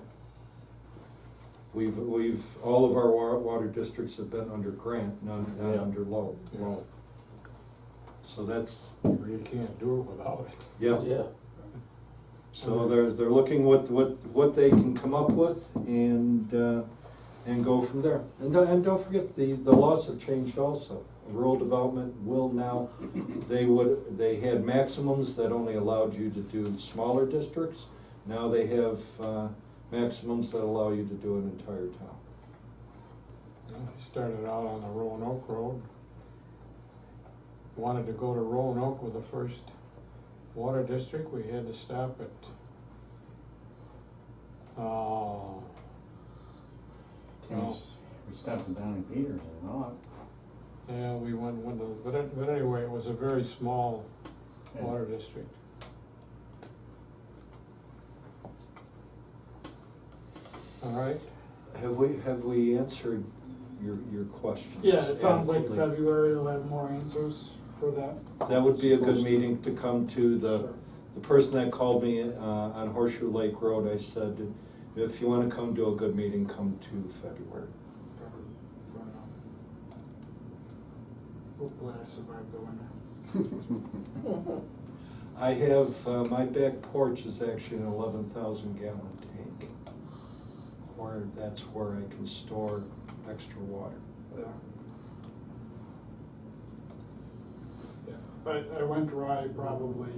All of our water districts have been under grant, not under loan. Yeah. So that's, You really can't do it without it. yeah. Yeah. So they're looking what they can come up with and go from there. And don't forget, the laws have changed also. Rural development will now, they had maximums that only allowed you to do smaller districts. Now they have maximums that allow you to do an entire town. I started out on the Roanoke Road. Wanted to go to Roanoke with the first water district, we had to stop at, We stopped down in Peters or not. yeah, we went to, but anyway, it was a very small Yeah. water district. All right, Have we answered your questions? Yeah, it sounds like adequately? February will have more answers for that. That would be a good meeting to come to. Sure. The person that called me on Horseshoe Lake Road, I said, if you wanna come to a good meeting, come to February. Fair enough. Hopefully I survived the winter. I have, my back porch is actually an 11,000 gallon tank, that's where I can store extra water. Yeah. Yeah, I went dry probably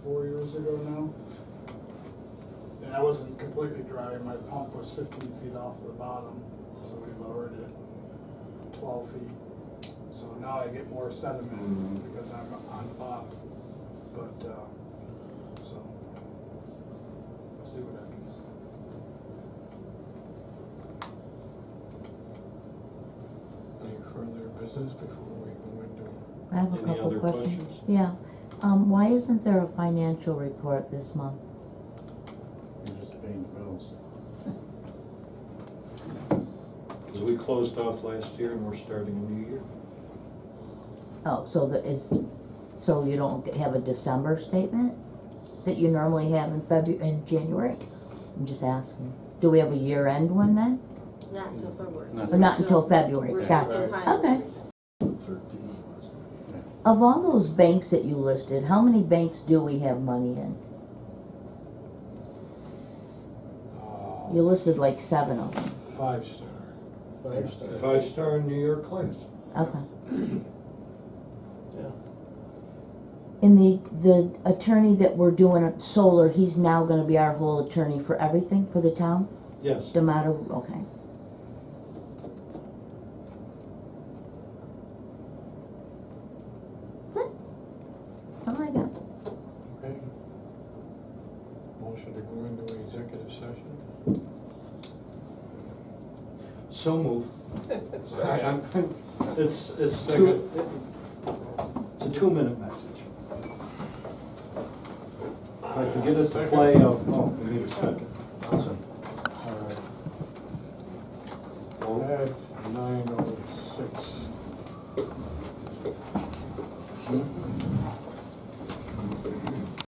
4 years ago now. And I wasn't completely dry, my pump was 15 feet off the bottom, so we lowered it 12 feet. So now I get more sediment because I'm on the bottom, but, so, we'll see what happens. any further business before we go into? I have a Any couple other questions. questions? Yeah, why isn't there a financial report this month? We're just paying the bills. Because we closed off last year and we're starting a new year. Oh, so you don't have a December statement that you normally have in January? I'm just asking. Do we have a year-end one then? Not until February. Not Or not until February? We're Gotcha. still behind. Okay. 13 was it? Of all those banks that you listed, how many banks do we have money in? You listed like 7 of them. 5-star. 5-star in New York class. Okay. Yeah. And the attorney that we're doing solar, he's now gonna be our whole attorney for everything for the town? Yes. D'Amato, okay. That's it. That's all I got. Okay. Motion to go into executive session. So move. It's Second. it's a 2-minute message. If I can get it to play, we need a second.